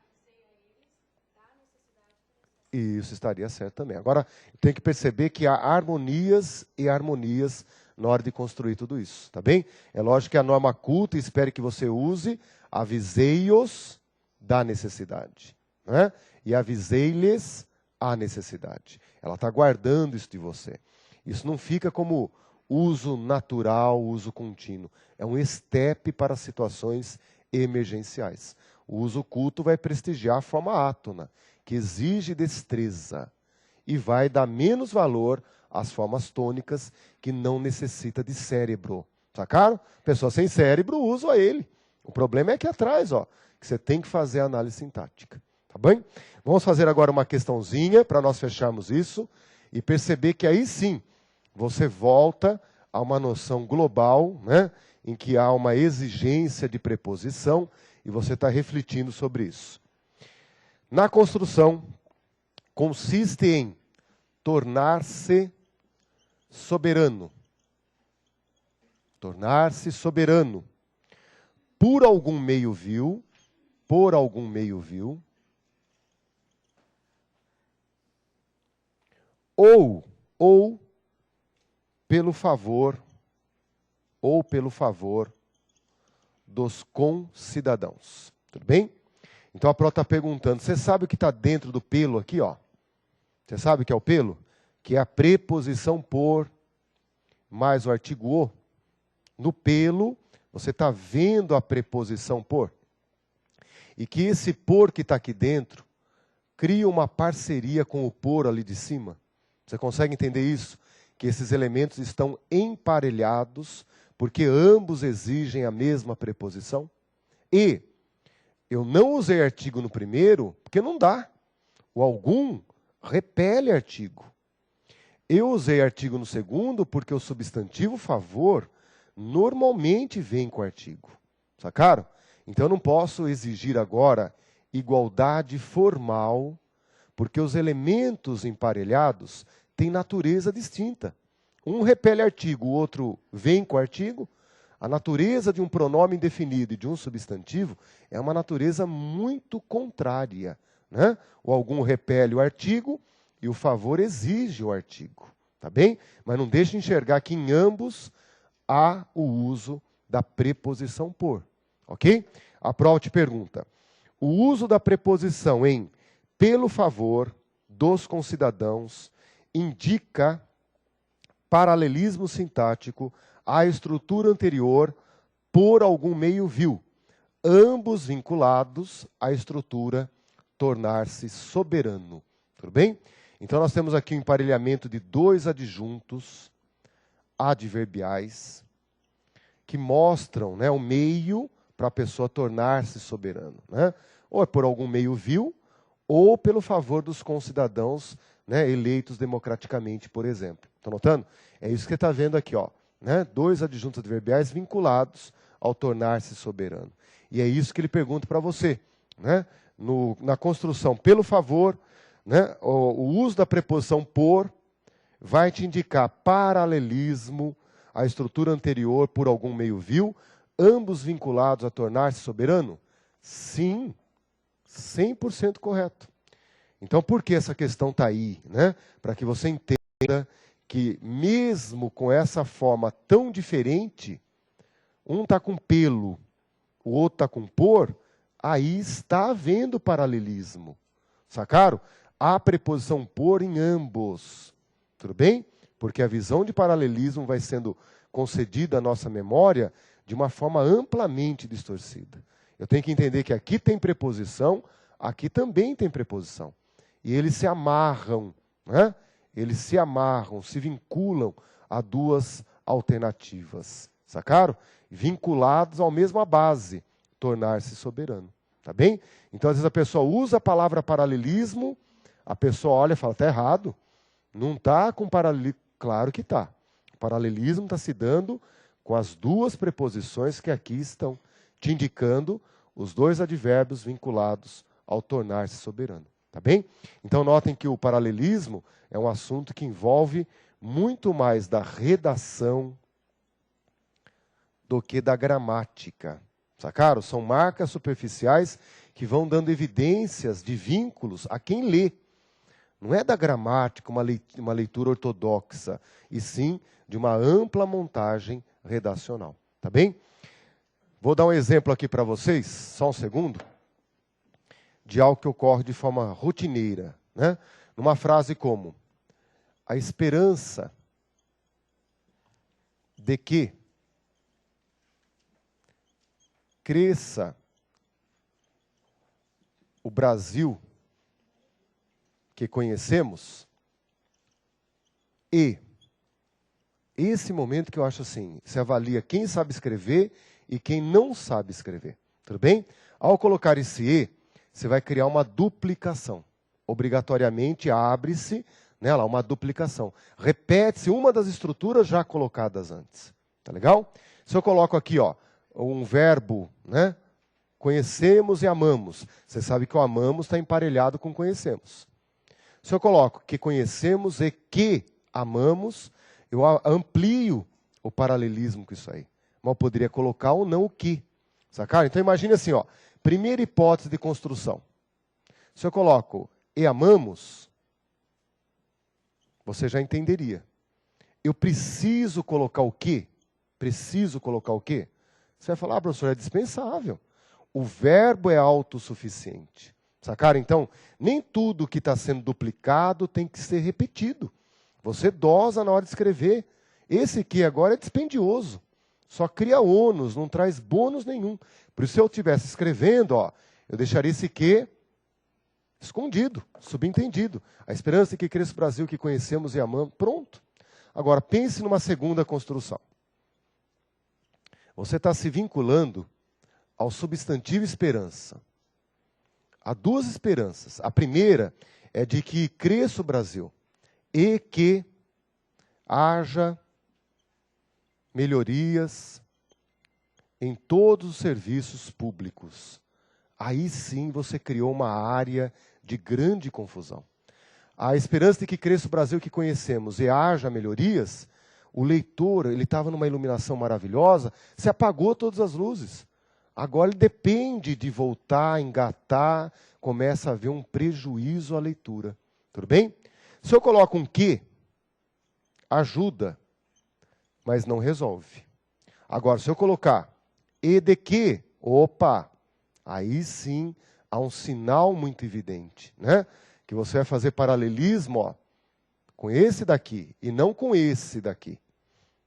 Isso estaria certo também. Agora, tem que perceber que há harmonias e harmonias na hora de construir tudo isso. Tá bem? É lógico que a norma culta espere que você use avisei-os da necessidade. Né? E avisei-lhes a necessidade. Ela está guardando isso de você. Isso não fica como uso natural, uso contínuo. É um step para situações emergenciais. O uso culto vai prestigiar a forma átona, que exige destreza, e vai dar menos valor às formas tônicas, que não necessita de cérebro. Sacaram? Pessoa sem cérebro usa ele. O problema é aqui atrás, ó, que você tem que fazer a análise sintática. Tá bem? Vamos fazer agora uma questãozinha para nós fecharmos isso e perceber que aí sim você volta a uma noção global, né, em que há uma exigência de preposição e você está refletindo sobre isso. Na construção, consiste em tornar-se soberano. Tornar-se soberano. Por algum meio vil, ou pelo favor dos concidadãos. Tudo bem? Então a prova está perguntando, você sabe o que está dentro do pelo aqui, ó? Você sabe o que é o pelo? Que é a preposição por mais o artigo o. No pelo, você está vendo a preposição por. E que esse por que está aqui dentro cria uma parceria com o por ali de cima. Você consegue entender isso? Que esses elementos estão emparelhados, porque ambos exigem a mesma preposição. E eu não usei artigo no primeiro, porque não dá. O algum repele artigo. Eu usei artigo no segundo, porque o substantivo favor normalmente vem com artigo. Sacaram? Então eu não posso exigir agora igualdade formal, porque os elementos emparelhados têm natureza distinta. Um repele artigo, o outro vem com artigo. A natureza de um pronome indefinido e de um substantivo é uma natureza muito contrária, né? O algum repele o artigo e o favor exige o artigo, tá bem? Mas não deixe de enxergar que em ambos há o uso da preposição por, ok? A prova te pergunta, o uso da preposição em pelo favor dos concidadãos indica paralelismo sintático à estrutura anterior por algum meio vil, ambos vinculados à estrutura tornar-se soberano. Tudo bem? Então nós temos aqui o emparelhamento de dois adjuntos adverbiais que mostram, né, o meio para a pessoa tornar-se soberano, né? Ou é por algum meio vil, ou pelo favor dos concidadãos, né, eleitos democraticamente, por exemplo. Estão notando? É isso que você está vendo aqui, ó, né? Dois adjuntos adverbiais vinculados ao tornar-se soberano. E é isso que ele pergunta para você, né? Na construção pelo favor, né, o uso da preposição por vai te indicar paralelismo à estrutura anterior por algum meio vil, ambos vinculados a tornar-se soberano? Sim, 100% correto. Então, por que essa questão está aí? Né? Para que você entenda que, mesmo com essa forma tão diferente, um está com pelo, o outro está com por, aí está havendo paralelismo. Sacaram? Há preposição por em ambos. Tudo bem? Porque a visão de paralelismo vai sendo concedida à nossa memória de uma forma amplamente distorcida. Eu tenho que entender que aqui tem preposição, aqui também tem preposição. E eles se amarram, né? Eles se amarram, se vinculam a duas alternativas. Sacaram? Vinculados à mesma base, tornar-se soberano. Tá bem? Então, às vezes a pessoa usa a palavra paralelismo, a pessoa olha e fala, está errado. Não está com paralelismo. Claro que está. O paralelismo está se dando com as duas preposições que aqui estão te indicando os dois advérbios vinculados ao tornar-se soberano. Tá bem? Então, notem que o paralelismo é um assunto que envolve muito mais da redação do que da gramática. Sacaram? São marcas superficiais que vão dando evidências de vínculos a quem lê. Não é da gramática uma leitura ortodoxa, e sim de uma ampla montagem redacional. Tá bem? Vou dar um exemplo aqui para vocês, só um segundo, de algo que ocorre de forma rotineira, né? Numa frase como, a esperança de que cresça o Brasil que conhecemos, e esse momento que eu acho assim, se avalia quem sabe escrever e quem não sabe escrever. Tudo bem? Ao colocar esse e, você vai criar uma duplicação. Obrigatoriamente abre-se, né, lá, uma duplicação. Repete-se uma das estruturas já colocadas antes. Tá legal? Se eu coloco aqui, ó, um verbo, né, conhecemos e amamos. Você sabe que o amamos está emparelhado com conhecemos. Se eu coloco que conhecemos e que amamos, eu amplio o paralelismo com isso aí. Mas eu poderia colocar ou não o que. Sacaram? Então imagine assim, ó, primeira hipótese de construção. Se eu coloco e amamos, você já entenderia. Eu preciso colocar o quê? Preciso colocar o quê? Você vai falar, professor, é dispensável. O verbo é autossuficiente. Sacaram? Então, nem tudo que está sendo duplicado tem que ser repetido. Você dosa na hora de escrever. Esse aqui agora é dispendioso. Só cria ônus, não traz bônus nenhum. Por isso, se eu estivesse escrevendo, ó, eu deixaria esse que escondido, subentendido. A esperança que cresça o Brasil que conhecemos e amamos. Pronto. Agora, pense numa segunda construção. Você está se vinculando ao substantivo esperança. Há duas esperanças. A primeira é de que cresça o Brasil e que haja melhorias em todos os serviços públicos. Aí sim você criou uma área de grande confusão. A esperança de que cresça o Brasil que conhecemos e haja melhorias, O leitor, ele estava numa iluminação maravilhosa, se apagou todas as luzes. Agora ele depende de voltar, engatar, começa a haver um prejuízo à leitura. Tudo bem? Se eu coloco um que, ajuda, mas não resolve. Agora, se eu colocar e de que, opa, aí sim há um sinal muito evidente, né? Que você vai fazer paralelismo, ó, com esse daqui e não com esse daqui.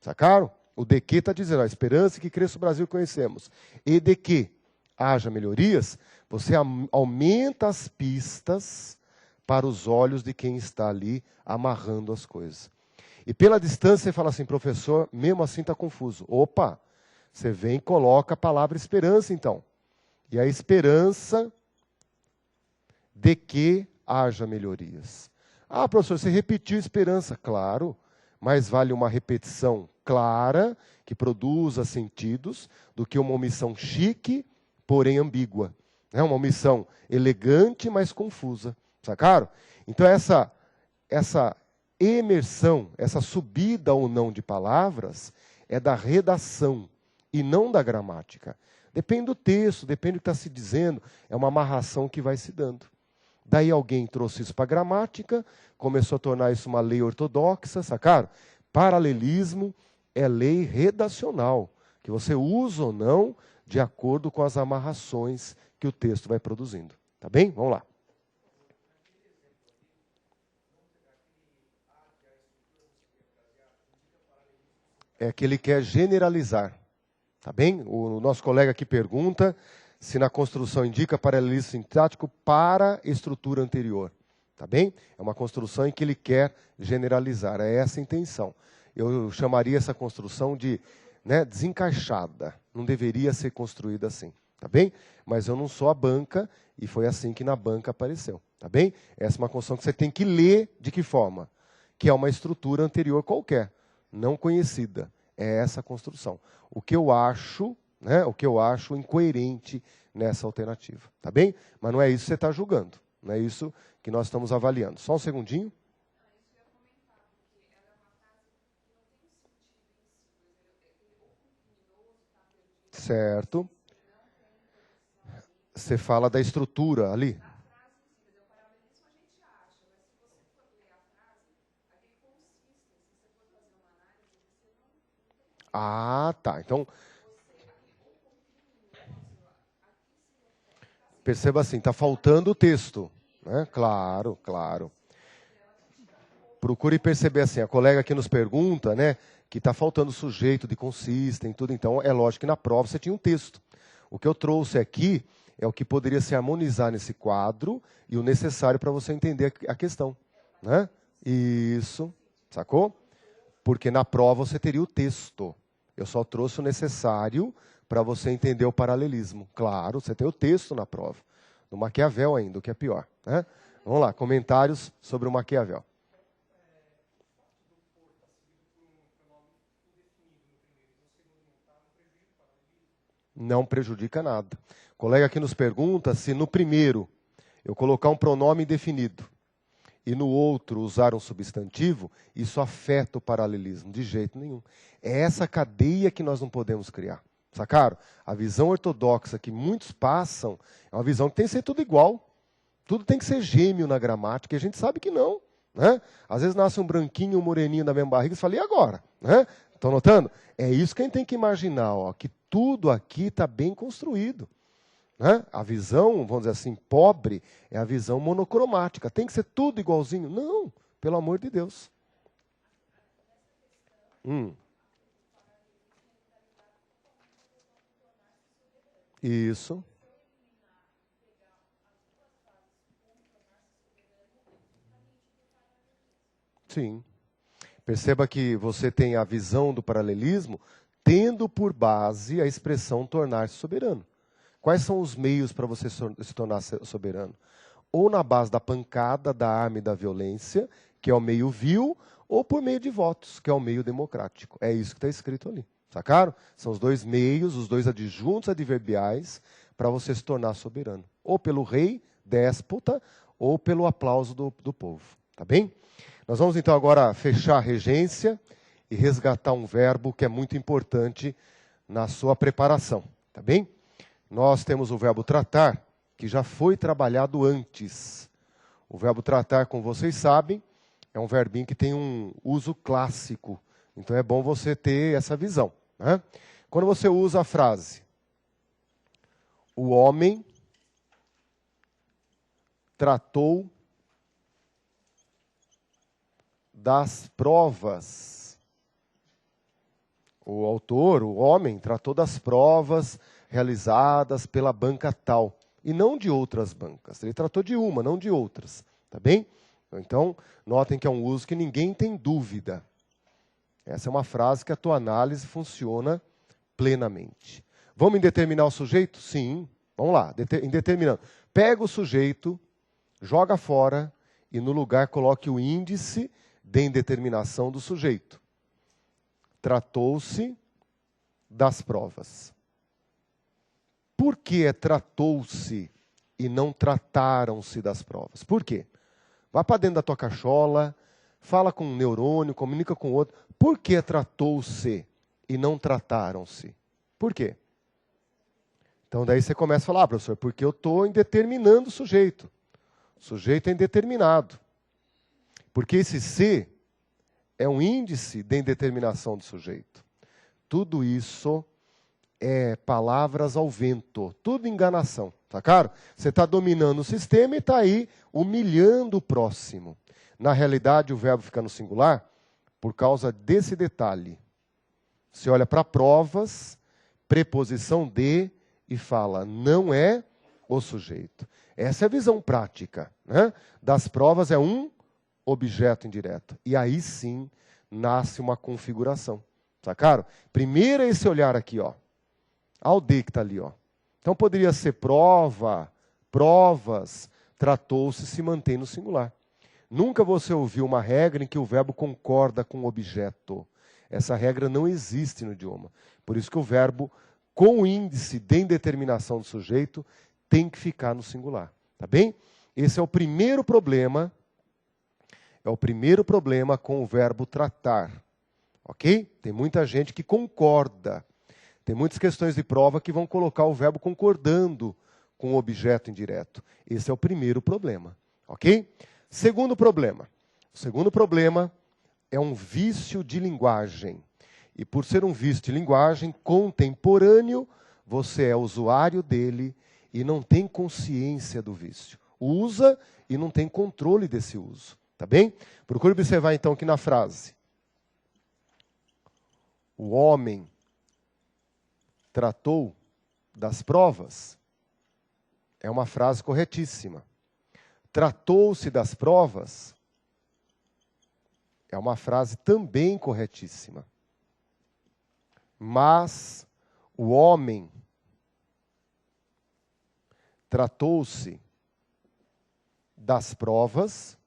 Sacaram? O de que está dizendo, a esperança que cresça o Brasil que conhecemos. E de que haja melhorias, você aumenta as pistas para os olhos de quem está ali amarrando as coisas. E pela distância você fala assim, professor, mesmo assim está confuso. Opa, você vem e coloca a palavra esperança então. E a esperança de que haja melhorias. Ah, professor, você repetiu esperança. Claro, mais vale uma repetição clara, que produza sentidos, do que uma omissão chique, porém ambígua. É uma omissão elegante, mas confusa. Sacaram? Então essa imersão, essa subida ou não de palavras, é da redação e não da gramática. Depende do texto, depende do que está se dizendo, é uma amarração que vai se dando. Daí alguém trouxe isso para a gramática, começou a tornar isso uma lei ortodoxa, sacaram? Paralelismo é lei redacional, que você usa ou não de acordo com as amarrações que o texto vai produzindo. Tá bem? Vamos lá. É que ele quer generalizar. Tá bem? O nosso colega aqui pergunta se na construção indica paralelismo sintático para estrutura anterior. Tá bem? É uma construção em que ele quer generalizar. É essa a intenção. Eu chamaria essa construção de, né, desencaixada. Não deveria ser construída assim. Tá bem? Mas eu não sou a banca e foi assim que na banca apareceu. Tá bem? Essa é uma construção que você tem que ler de que forma? Que é uma estrutura anterior qualquer, não conhecida. É essa construção. O que eu acho, né, o que eu acho incoerente nessa alternativa. Tá bem? Mas não é isso que você está julgando. Não é isso que nós estamos avaliando. Só um segundinho. Certo. Você fala da estrutura ali. Ah, tá. Então, perceba assim, está faltando o texto. Né? Claro, claro. Procure perceber assim, a colega aqui nos pergunta, né, que está faltando sujeito de consistem e tudo. Então, é lógico que na prova você tinha um texto. O que eu trouxe aqui é o que poderia se harmonizar nesse quadro e o necessário para você entender a questão. Né? Isso, sacou? Porque na prova você teria o texto. Eu só trouxe o necessário para você entender o paralelismo. Claro, você tem o texto na prova. No Maquiavel ainda, o que é pior. Né? Vamos lá, comentários sobre o Maquiavel. Não prejudica nada. O colega aqui nos pergunta se no primeiro eu colocar um pronome indefinido e no outro usar um substantivo, isso afeta o paralelismo. De jeito nenhum. É essa cadeia que nós não podemos criar. Sacaram? A visão ortodoxa que muitos passam é uma visão que tem que ser tudo igual. Tudo tem que ser gêmeo na gramática, e a gente sabe que não. Né? Às vezes nasce um branquinho e um moreninho na mesma barriga e você fala, e agora? Né? Estão notando? É isso que a gente tem que imaginar, ó, que tudo aqui está bem construído. Né? A visão, vamos dizer assim, pobre, é a visão monocromática. Tem que ser tudo igualzinho? Não, pelo amor de Deus. Isso. Sim. Perceba que você tem a visão do paralelismo tendo por base a expressão tornar-se soberano. Quais são os meios para você se tornar soberano? Ou na base da pancada, da arma e da violência, que é o meio vil, ou por meio de votos, que é o meio democrático. É isso que está escrito ali. Sacaram? São os dois meios, os dois adjuntos adverbiais para você se tornar soberano. Ou pelo rei, déspota, ou pelo aplauso do povo. Tá bem? Nós vamos então agora fechar a regência e resgatar um verbo que é muito importante na sua preparação, tá bem? Nós temos o verbo tratar, que já foi trabalhado antes. O verbo tratar, como vocês sabem, é um verbinho que tem um uso clássico. Então é bom você ter essa visão, né? Quando você usa a frase, o homem tratou das provas. O autor, o homem, tratou das provas realizadas pela banca tal, e não de outras bancas. Ele tratou de uma, não de outras, tá bem? Então, notem que é um uso que ninguém tem dúvida. Essa é uma frase que a tua análise funciona plenamente. Vamos indeterminar o sujeito? Sim. Vamos lá, indeterminando. Pega o sujeito, joga fora e no lugar coloque o índice de indeterminação do sujeito. Tratou-se das provas. Por que tratou-se e não trataram-se das provas? Por quê? Vá para dentro da tua cachola, fala com um neurônio, comunica com outro. Por que tratou-se e não trataram-se? Por quê? Então daí você começa a falar, professor, porque eu estou indeterminando o sujeito. O sujeito é indeterminado. Porque esse se é um índice de indeterminação do sujeito. Tudo isso é palavras ao vento, tudo enganação, tá claro? Você está dominando o sistema e está aí humilhando o próximo. Na realidade, o verbo fica no singular por causa desse detalhe. Você olha para provas, preposição de, e fala, não é o sujeito. Essa é a visão prática, né? Das provas é um objeto indireto. E aí sim nasce uma configuração. Sacaram? Primeiro é esse olhar aqui, ó. Ao D que está ali, ó. Então poderia ser prova, provas, tratou-se, se mantém no singular. Nunca você ouviu uma regra em que o verbo concorda com o objeto. Essa regra não existe no idioma. Por isso que o verbo, com o índice de indeterminação do sujeito, tem que ficar no singular. Tá bem? Esse é o primeiro problema. É o primeiro problema com o verbo tratar. Ok? Tem muita gente que concorda. Tem muitas questões de prova que vão colocar o verbo concordando com o objeto indireto. Esse é o primeiro problema. Ok? Segundo problema. O segundo problema é um vício de linguagem. E por ser um vício de linguagem contemporâneo, você é usuário dele e não tem consciência do vício. Usa e não tem controle desse uso. Tá bem? Procure observar então aqui na frase. O homem tratou das provas, é uma frase corretíssima. Tratou-se das provas, é uma frase também corretíssima. Mas o homem tratou-se das provas,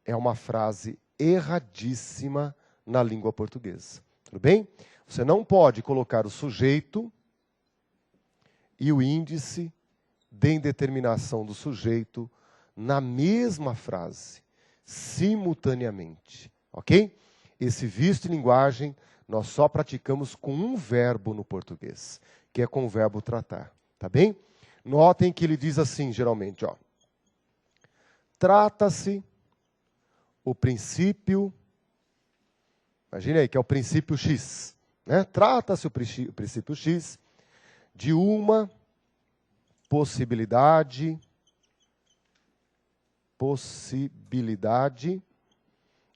é uma frase erradíssima na língua portuguesa. Tudo bem? Você não pode colocar o sujeito e o índice de indeterminação do sujeito na mesma frase, simultaneamente. Ok? Esse vício de linguagem nós só praticamos com um verbo no português, que é com o verbo tratar. Tá bem? Notem que ele diz assim, geralmente, ó. Trata-se o princípio, imagine aí, que é o princípio X. Né? Trata-se o princípio X de uma possibilidade,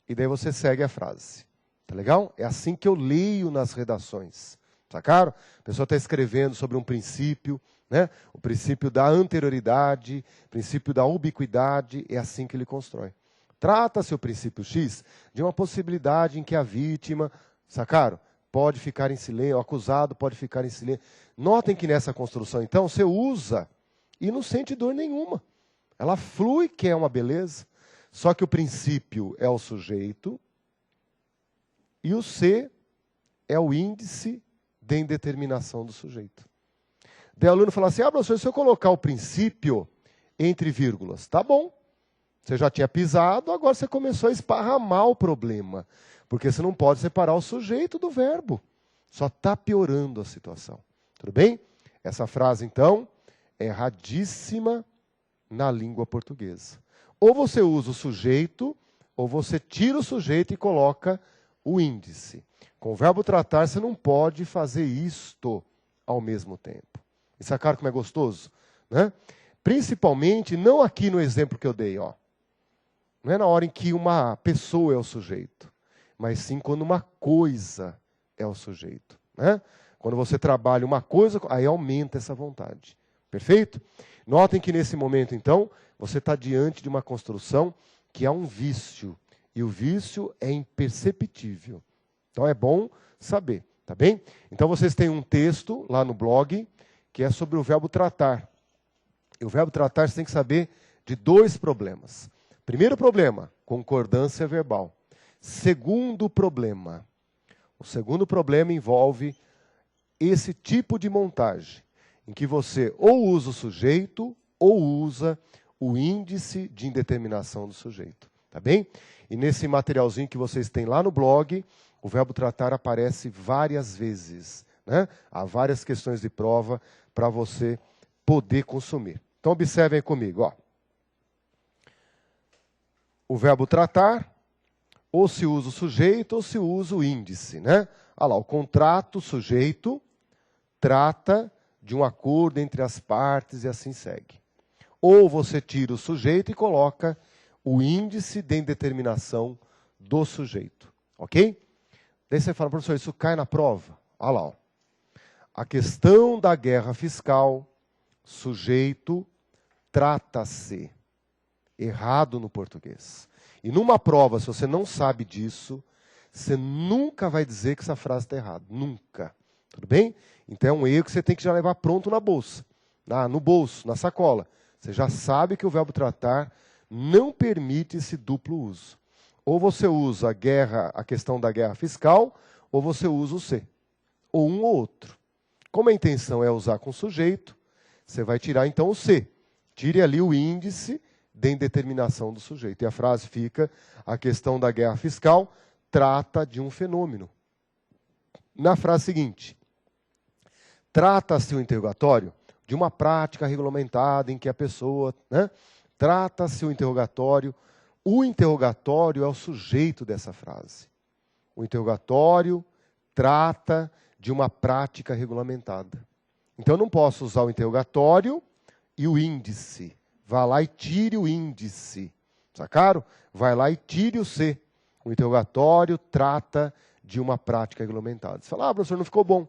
e daí você segue a frase. Tá legal? É assim que eu leio nas redações. Sacaram? A pessoa está escrevendo sobre um princípio, né? O princípio da anterioridade, o princípio da ubiquidade, é assim que ele constrói. Trata-se o princípio X de uma possibilidade em que a vítima, sacaram? Pode ficar em silêncio, o acusado pode ficar em silêncio. Notem que nessa construção, então, você usa e não sente dor nenhuma. Ela flui, que é uma beleza. Só que o princípio é o sujeito e o C é o índice de indeterminação do sujeito. Daí o aluno fala assim, professor, se eu colocar o princípio entre vírgulas, tá bom. Você já tinha pisado, agora você começou a esparramar o problema. Porque você não pode separar o sujeito do verbo. Só está piorando a situação. Tudo bem? Essa frase, então, é erradíssima na língua portuguesa. Ou você usa o sujeito, ou você tira o sujeito e coloca o índice. Com o verbo tratar, você não pode fazer isto ao mesmo tempo. E sacaram como é gostoso? Né? Principalmente, não aqui no exemplo que eu dei, ó. Não é na hora em que uma pessoa é o sujeito, mas sim quando uma coisa é o sujeito. Né? Quando você trabalha uma coisa, aí aumenta essa vontade. Perfeito? Notem que nesse momento, então, você está diante de uma construção que há um vício. E o vício é imperceptível. Então é bom saber, tá bem? Então vocês têm um texto lá no blog que é sobre o verbo tratar. E o verbo tratar você tem que saber de 2 problemas. Primeiro problema, concordância verbal. Segundo problema. O segundo problema envolve esse tipo de montagem, em que você ou usa o sujeito ou usa o índice de indeterminação do sujeito. Tá bem? E nesse materialzinho que vocês têm lá no blog, o verbo tratar aparece várias vezes. Né? Há várias questões de prova para você poder consumir. Então observem comigo. Ó. O verbo tratar, ou se usa o sujeito ou se usa o índice. Né? Olha lá, o contrato, sujeito, trata de um acordo entre as partes e assim segue. Ou você tira o sujeito e coloca o índice de indeterminação do sujeito. Ok? Daí você fala, professor, isso cai na prova? Olha lá. Ó. A questão da guerra fiscal, sujeito, trata-se. Errado no português. E numa prova, se você não sabe disso, você nunca vai dizer que essa frase está errada. Nunca. Tudo bem? Então é um erro que você tem que já levar pronto na bolsa. No bolso, na sacola. Você já sabe que o verbo tratar não permite esse duplo uso. Ou você usa a questão da guerra fiscal, ou você usa o se. Ou um ou outro. Como a intenção é usar com sujeito, você vai tirar então o se. Tire ali o índice de indeterminação do sujeito. E a frase fica, a questão da guerra fiscal trata de um fenômeno. Na frase seguinte, trata-se o interrogatório de uma prática regulamentada em que a pessoa... Né, trata-se o interrogatório é o sujeito dessa frase. O interrogatório trata de uma prática regulamentada. Então eu não posso usar o interrogatório e o índice. Vá lá e tire o índice. Sacaram? Vai lá e tire o se. O interrogatório trata de uma prática regulamentada. Você fala, professor, não ficou bom.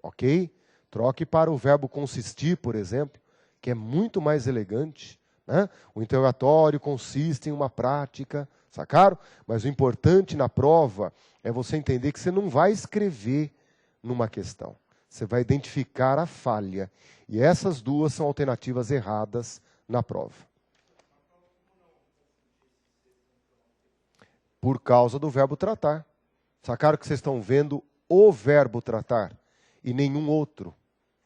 Ok. Troque para o verbo consistir, por exemplo, que é muito mais elegante. Né? O interrogatório consiste em uma prática. Sacaram? Mas o importante na prova é você entender que você não vai escrever numa questão. Você vai identificar a falha. E essas duas são alternativas erradas na prova. Por causa do verbo tratar. Sacaram que vocês estão vendo o verbo tratar e nenhum outro.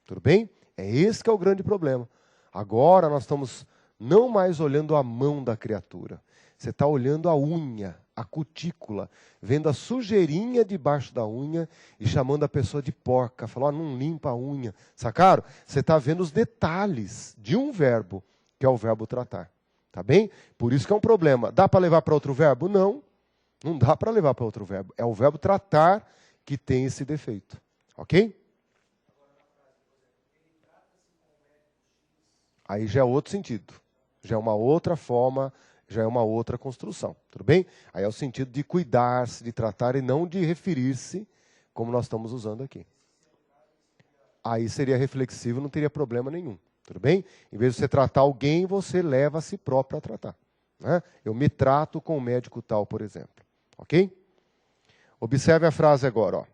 Tudo bem? É esse que é o grande problema. Agora nós estamos não mais olhando a mão da criatura. Você está olhando a unha, a cutícula, vendo a sujeirinha debaixo da unha e chamando a pessoa de porca. Falou, não limpa a unha. Sacaram? Você está vendo os detalhes de um verbo, que é o verbo tratar. Tá bem? Por isso que é um problema. Dá para levar para outro verbo? Não. Não dá para levar para outro verbo. É o verbo tratar que tem esse defeito. Ok? Aí já é outro sentido. Já é uma outra forma, já é uma outra construção. Tudo bem? Aí é o sentido de cuidar-se, de tratar e não de referir-se, como nós estamos usando aqui. Aí seria reflexivo, não teria problema nenhum. Tudo bem? Em vez de você tratar alguém, você leva a si próprio a tratar. Né? Eu me trato com o médico tal, por exemplo. Ok? Observe a frase agora. Ó.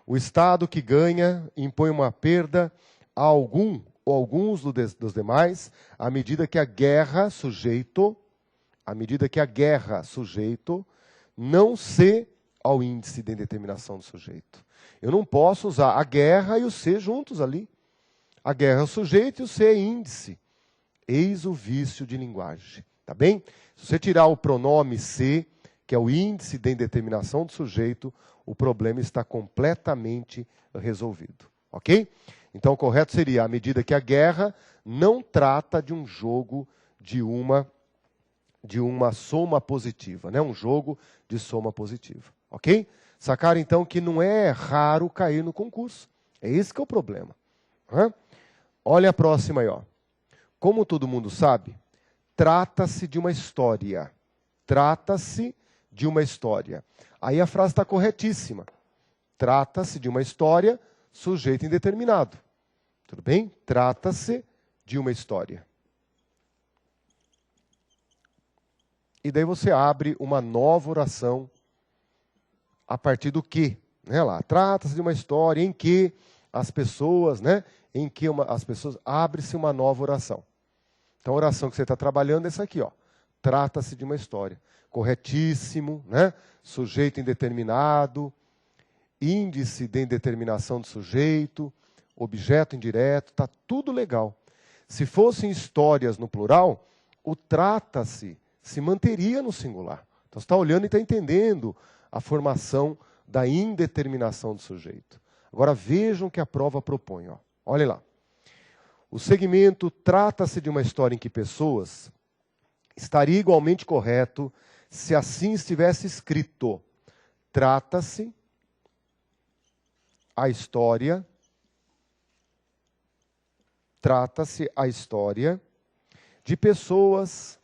O Estado que ganha impõe uma perda a algum ou alguns dos demais, à medida que a guerra sujeito não se ao índice de indeterminação do sujeito. Eu não posso usar a guerra e o se juntos ali. A guerra é o sujeito e o se é índice. Eis o vício de linguagem. Tá bem? Se você tirar o pronome se, que é o índice de indeterminação do sujeito, o problema está completamente resolvido. Ok? Então, o correto seria, à medida que a guerra não trata de um jogo de uma soma positiva, né? Um jogo de soma positiva. Ok? Sacaram, então, que não é raro cair no concurso. É esse que é o problema. Olha a próxima aí, ó. Como todo mundo sabe, trata-se de uma história. Trata-se de uma história. Aí a frase está corretíssima. Trata-se de uma história, sujeito indeterminado. Tudo bem? Trata-se de uma história. E daí você abre uma nova oração a partir do que? Né, lá, trata-se de uma história em que as pessoas, né? Em que as pessoas, abre-se uma nova oração. Então a oração que você está trabalhando é essa aqui, ó. Trata-se de uma história. Corretíssimo, né? Sujeito indeterminado, índice de indeterminação do sujeito, objeto indireto, está tudo legal. Se fossem histórias no plural, o trata-se se manteria no singular. Então você está olhando e está entendendo a formação da indeterminação do sujeito. Agora vejam o que a prova propõe. Ó. Olhem lá. O segmento trata-se de uma história em que pessoas estaria igualmente correto se assim estivesse escrito. Trata-se a história de pessoas.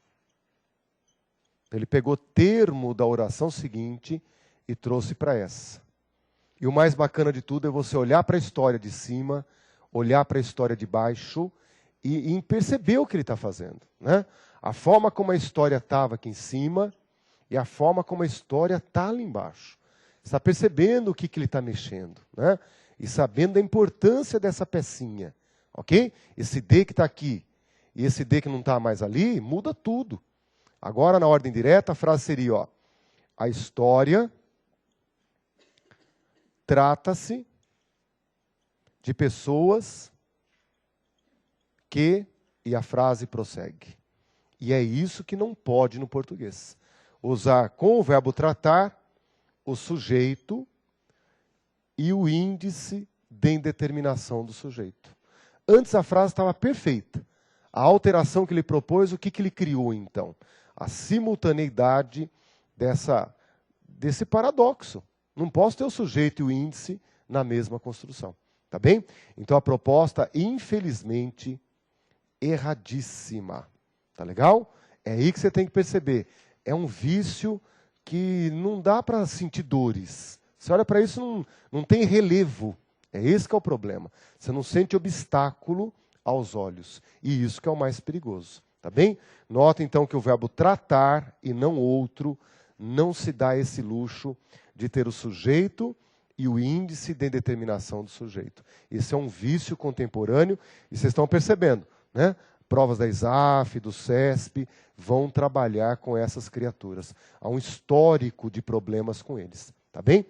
Ele pegou o termo da oração seguinte e trouxe para essa. E o mais bacana de tudo é você olhar para a história de cima, olhar para a história de baixo e perceber o que ele está fazendo. Né? A forma como a história estava aqui em cima e a forma como a história está ali embaixo. Você está percebendo o que ele está mexendo. Né? E sabendo da importância dessa pecinha. Ok? Esse D que está aqui e esse D que não está mais ali, muda tudo. Agora, na ordem direta, a frase seria, ó, a história trata-se de pessoas que... E a frase prossegue. E é isso que não pode no português. Usar com o verbo tratar o sujeito e o índice de indeterminação do sujeito. Antes a frase estava perfeita. A alteração que ele propôs, o que ele criou então? A simultaneidade desse paradoxo. Não posso ter o sujeito e o índice na mesma construção. Tá bem? Então a proposta, infelizmente, erradíssima. Tá legal? É aí que você tem que perceber. É um vício que não dá para sentir dores. Você olha para isso, não tem relevo. É esse que é o problema. Você não sente obstáculo aos olhos. E isso que é o mais perigoso. Tá bem? Nota então que o verbo tratar e não outro não se dá esse luxo de ter o sujeito e o índice de determinação do sujeito. Esse é um vício contemporâneo e vocês estão percebendo, né? Provas da ISAF, do CESP, vão trabalhar com essas criaturas. Há um histórico de problemas com eles. Tá bem?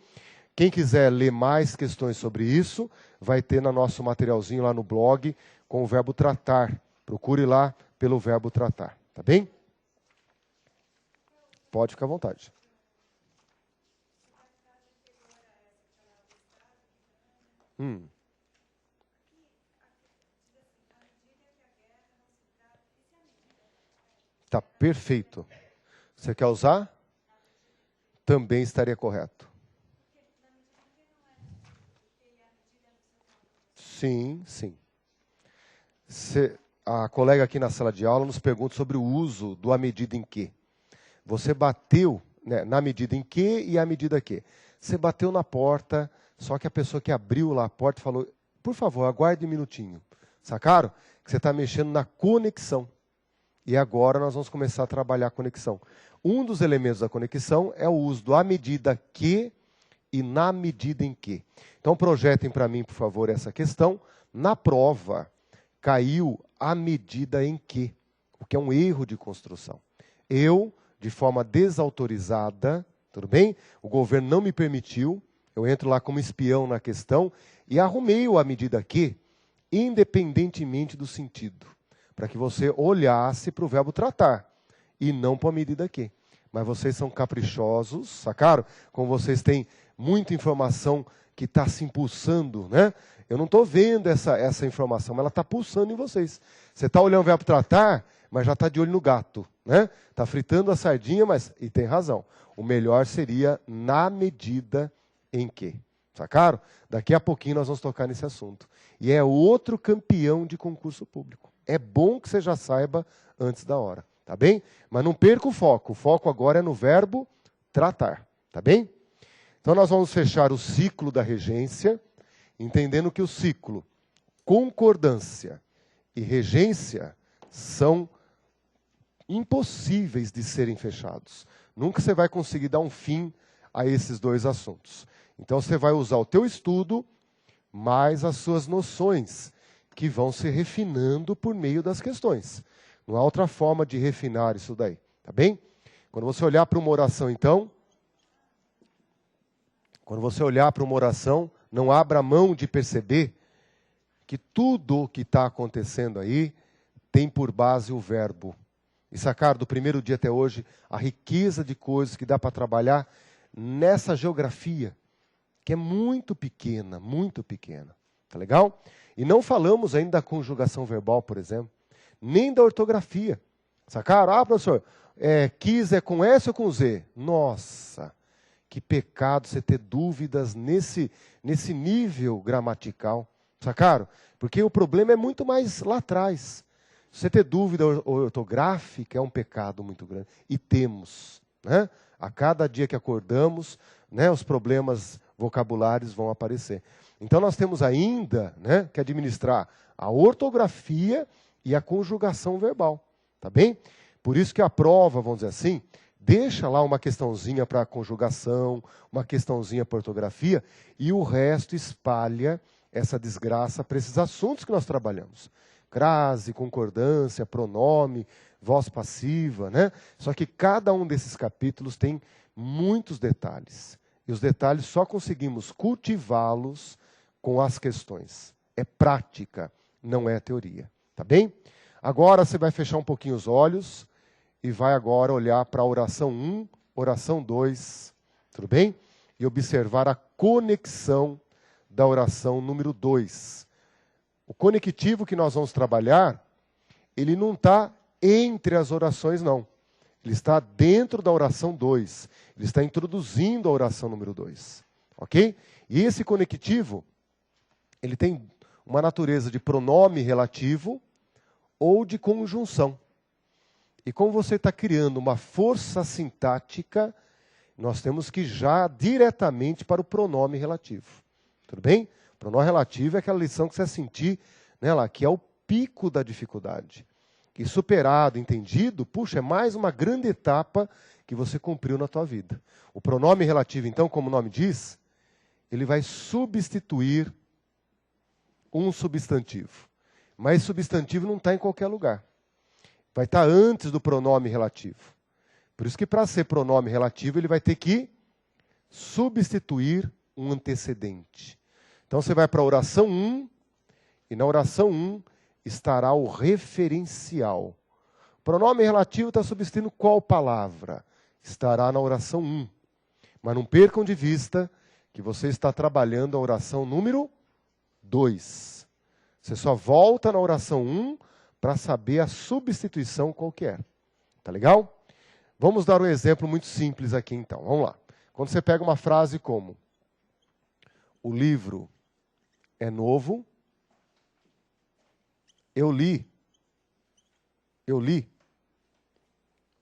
Quem quiser ler mais questões sobre isso, vai ter no nosso materialzinho lá no blog com o verbo tratar. Procure lá pelo verbo tratar. Tá bem? Pode ficar à vontade. Tá perfeito. Você quer usar? Também estaria correto. Sim, sim. A colega aqui na sala de aula nos pergunta sobre o uso do à medida em que. Você bateu, né, na medida em que e à medida que. Você bateu na porta, só que a pessoa que abriu lá a porta falou, por favor, aguarde um minutinho. Sacaram? Que você está mexendo na conexão. E agora nós vamos começar a trabalhar a conexão. Um dos elementos da conexão é o uso do à medida que e na medida em que. Então projetem para mim, por favor, essa questão. Na prova, caiu à medida em que, o que é um erro de construção. Eu, de forma desautorizada, tudo bem? O governo não me permitiu, eu entro lá como espião na questão e arrumei o à medida que, independentemente do sentido, para que você olhasse para o verbo tratar e não por medida que. Mas vocês são caprichosos, sacaram? Como vocês têm muita informação que está se impulsando, né? Eu não estou vendo essa informação, mas ela está pulsando em vocês. Você está olhando o verbo tratar, mas já está de olho no gato, né? Está fritando a sardinha, e tem razão. O melhor seria na medida em que. Sacaram? Daqui a pouquinho nós vamos tocar nesse assunto. E é outro campeão de concurso público. É bom que você já saiba antes da hora, tá bem? Mas não perca o foco. O foco agora é no verbo tratar, tá bem? Então nós vamos fechar o ciclo da regência, entendendo que o ciclo concordância e regência são impossíveis de serem fechados. Nunca você vai conseguir dar um fim a esses dois assuntos. Então você vai usar o teu estudo mais as suas noções, que vão se refinando por meio das questões. Não há outra forma de refinar isso daí, tá bem? Quando você olhar para uma oração, então, não abra mão de perceber que tudo o que está acontecendo aí tem por base o verbo. E sacar do primeiro dia até hoje a riqueza de coisas que dá para trabalhar nessa geografia, que é muito pequena, tá legal? E não falamos ainda da conjugação verbal, por exemplo, nem da ortografia. Sacaram? Ah, professor, quis é com S ou com Z? Nossa, que pecado você ter dúvidas nesse nível gramatical. Sacaram? Porque o problema é muito mais lá atrás. Você ter dúvida ortográfica é um pecado muito grande. E temos, né? A cada dia que acordamos, né, os problemas vocabulários vão aparecer. Então nós temos ainda, né, que administrar a ortografia e a conjugação verbal. Tá bem? Por isso que a prova, vamos dizer assim, deixa lá uma questãozinha para conjugação, uma questãozinha para ortografia, e o resto espalha essa desgraça para esses assuntos que nós trabalhamos. Crase, concordância, pronome, voz passiva, né? Só que cada um desses capítulos tem muitos detalhes. E os detalhes só conseguimos cultivá-los com as questões. É prática, não é teoria. Tá bem? Agora você vai fechar um pouquinho os olhos e vai agora olhar para a oração 1, oração 2, tudo bem? E observar a conexão da oração número 2. O conectivo que nós vamos trabalhar, ele não está entre as orações, não. Ele está dentro da oração 2. Ele está introduzindo a oração número 2. Ok? E esse conectivo, ele tem uma natureza de pronome relativo ou de conjunção. E como você está criando uma força sintática, nós temos que ir já diretamente para o pronome relativo. Tudo bem? Pronome relativo é aquela lição que você vai sentir, né, lá, que é o pico da dificuldade. E superado, entendido, puxa, é mais uma grande etapa que você cumpriu na tua vida. O pronome relativo, então, como o nome diz, ele vai substituir um substantivo. Mas substantivo não está em qualquer lugar. Vai estar antes do pronome relativo. Por isso que para ser pronome relativo, ele vai ter que substituir um antecedente. Então você vai para a oração 1, e na oração 1 estará o referencial. O pronome relativo está substituindo qual palavra? Estará na oração 1. Mas não percam de vista que você está trabalhando a oração número 2. Você só volta na oração 1 para saber a substituição qualquer. Tá legal? Vamos dar um exemplo muito simples aqui então. Vamos lá. Quando você pega uma frase como: o livro é novo, eu li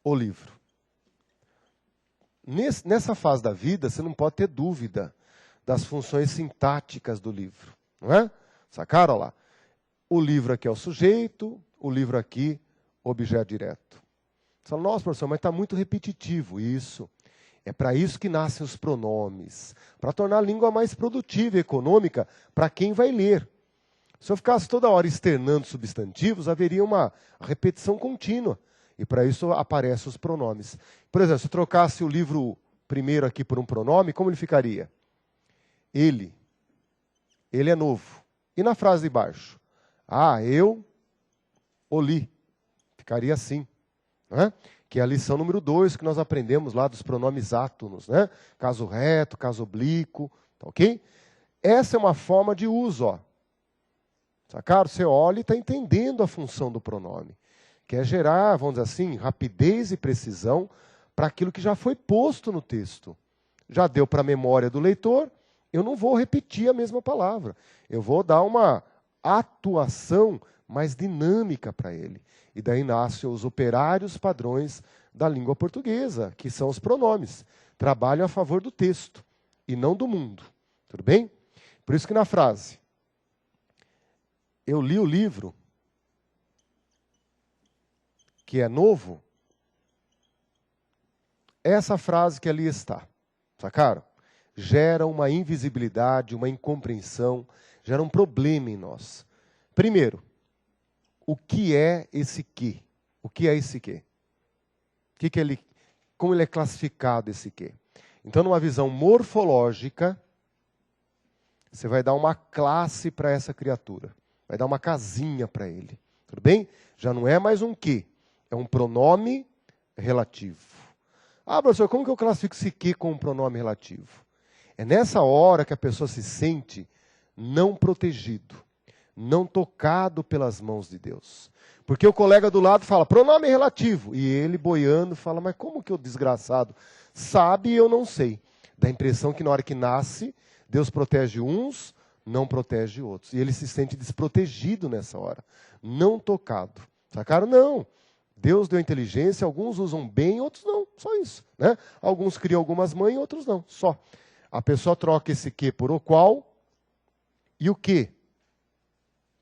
o livro. Nessa fase da vida, você não pode ter dúvida das funções sintáticas do livro. Não é? Sacaram lá? O livro aqui é o sujeito, o livro aqui, objeto direto. Você fala, nossa, professor, mas está muito repetitivo. Isso. É para isso que nascem os pronomes. Para tornar a língua mais produtiva e econômica para quem vai ler. Se eu ficasse toda hora externando substantivos, haveria uma repetição contínua. E para isso aparecem os pronomes. Por exemplo, se eu trocasse o livro primeiro aqui por um pronome, como ele ficaria? Ele. Ele é novo. E na frase de baixo? Ah, eu o li. Ficaria assim. Não é? que é a lição número 2, que nós aprendemos lá dos pronomes átonos, né? Caso reto, caso oblíquo, tá ok? Essa é uma forma de uso, ó. Sacaram? Você olha e está entendendo a função do pronome, que é gerar, vamos dizer assim, rapidez e precisão para aquilo que já foi posto no texto. Já deu para a memória do leitor, eu não vou repetir a mesma palavra. Eu vou dar uma atuação mais dinâmica para ele. E daí nascem os operários padrões da língua portuguesa, que são os pronomes. Trabalham a favor do texto e não do mundo. Tudo bem? Por isso que na frase, eu li o livro, que é novo, essa frase que ali está, sacaram? Gera uma invisibilidade, uma incompreensão, gera um problema em nós. Primeiro, o que é esse que? O que é esse que? Como ele é classificado, esse que? Então, numa visão morfológica, você vai dar uma classe para essa criatura. Vai dar uma casinha para ele. Tudo bem? Já não é mais um que, é um pronome relativo. Ah, professor, como que eu classifico esse que como um pronome relativo? É nessa hora que a pessoa se sente não protegido, não tocado pelas mãos de Deus. Porque o colega do lado fala, pronome relativo. E ele, boiando, fala, mas como que o desgraçado sabe e eu não sei? Dá a impressão que na hora que nasce, Deus protege uns, não protege outros. E ele se sente desprotegido nessa hora, não tocado. Sacaram? Não. Deus deu inteligência, alguns usam bem, outros não. Só isso. Né? Alguns criam algumas mães, outros não. Só. A pessoa troca esse que por o qual e o que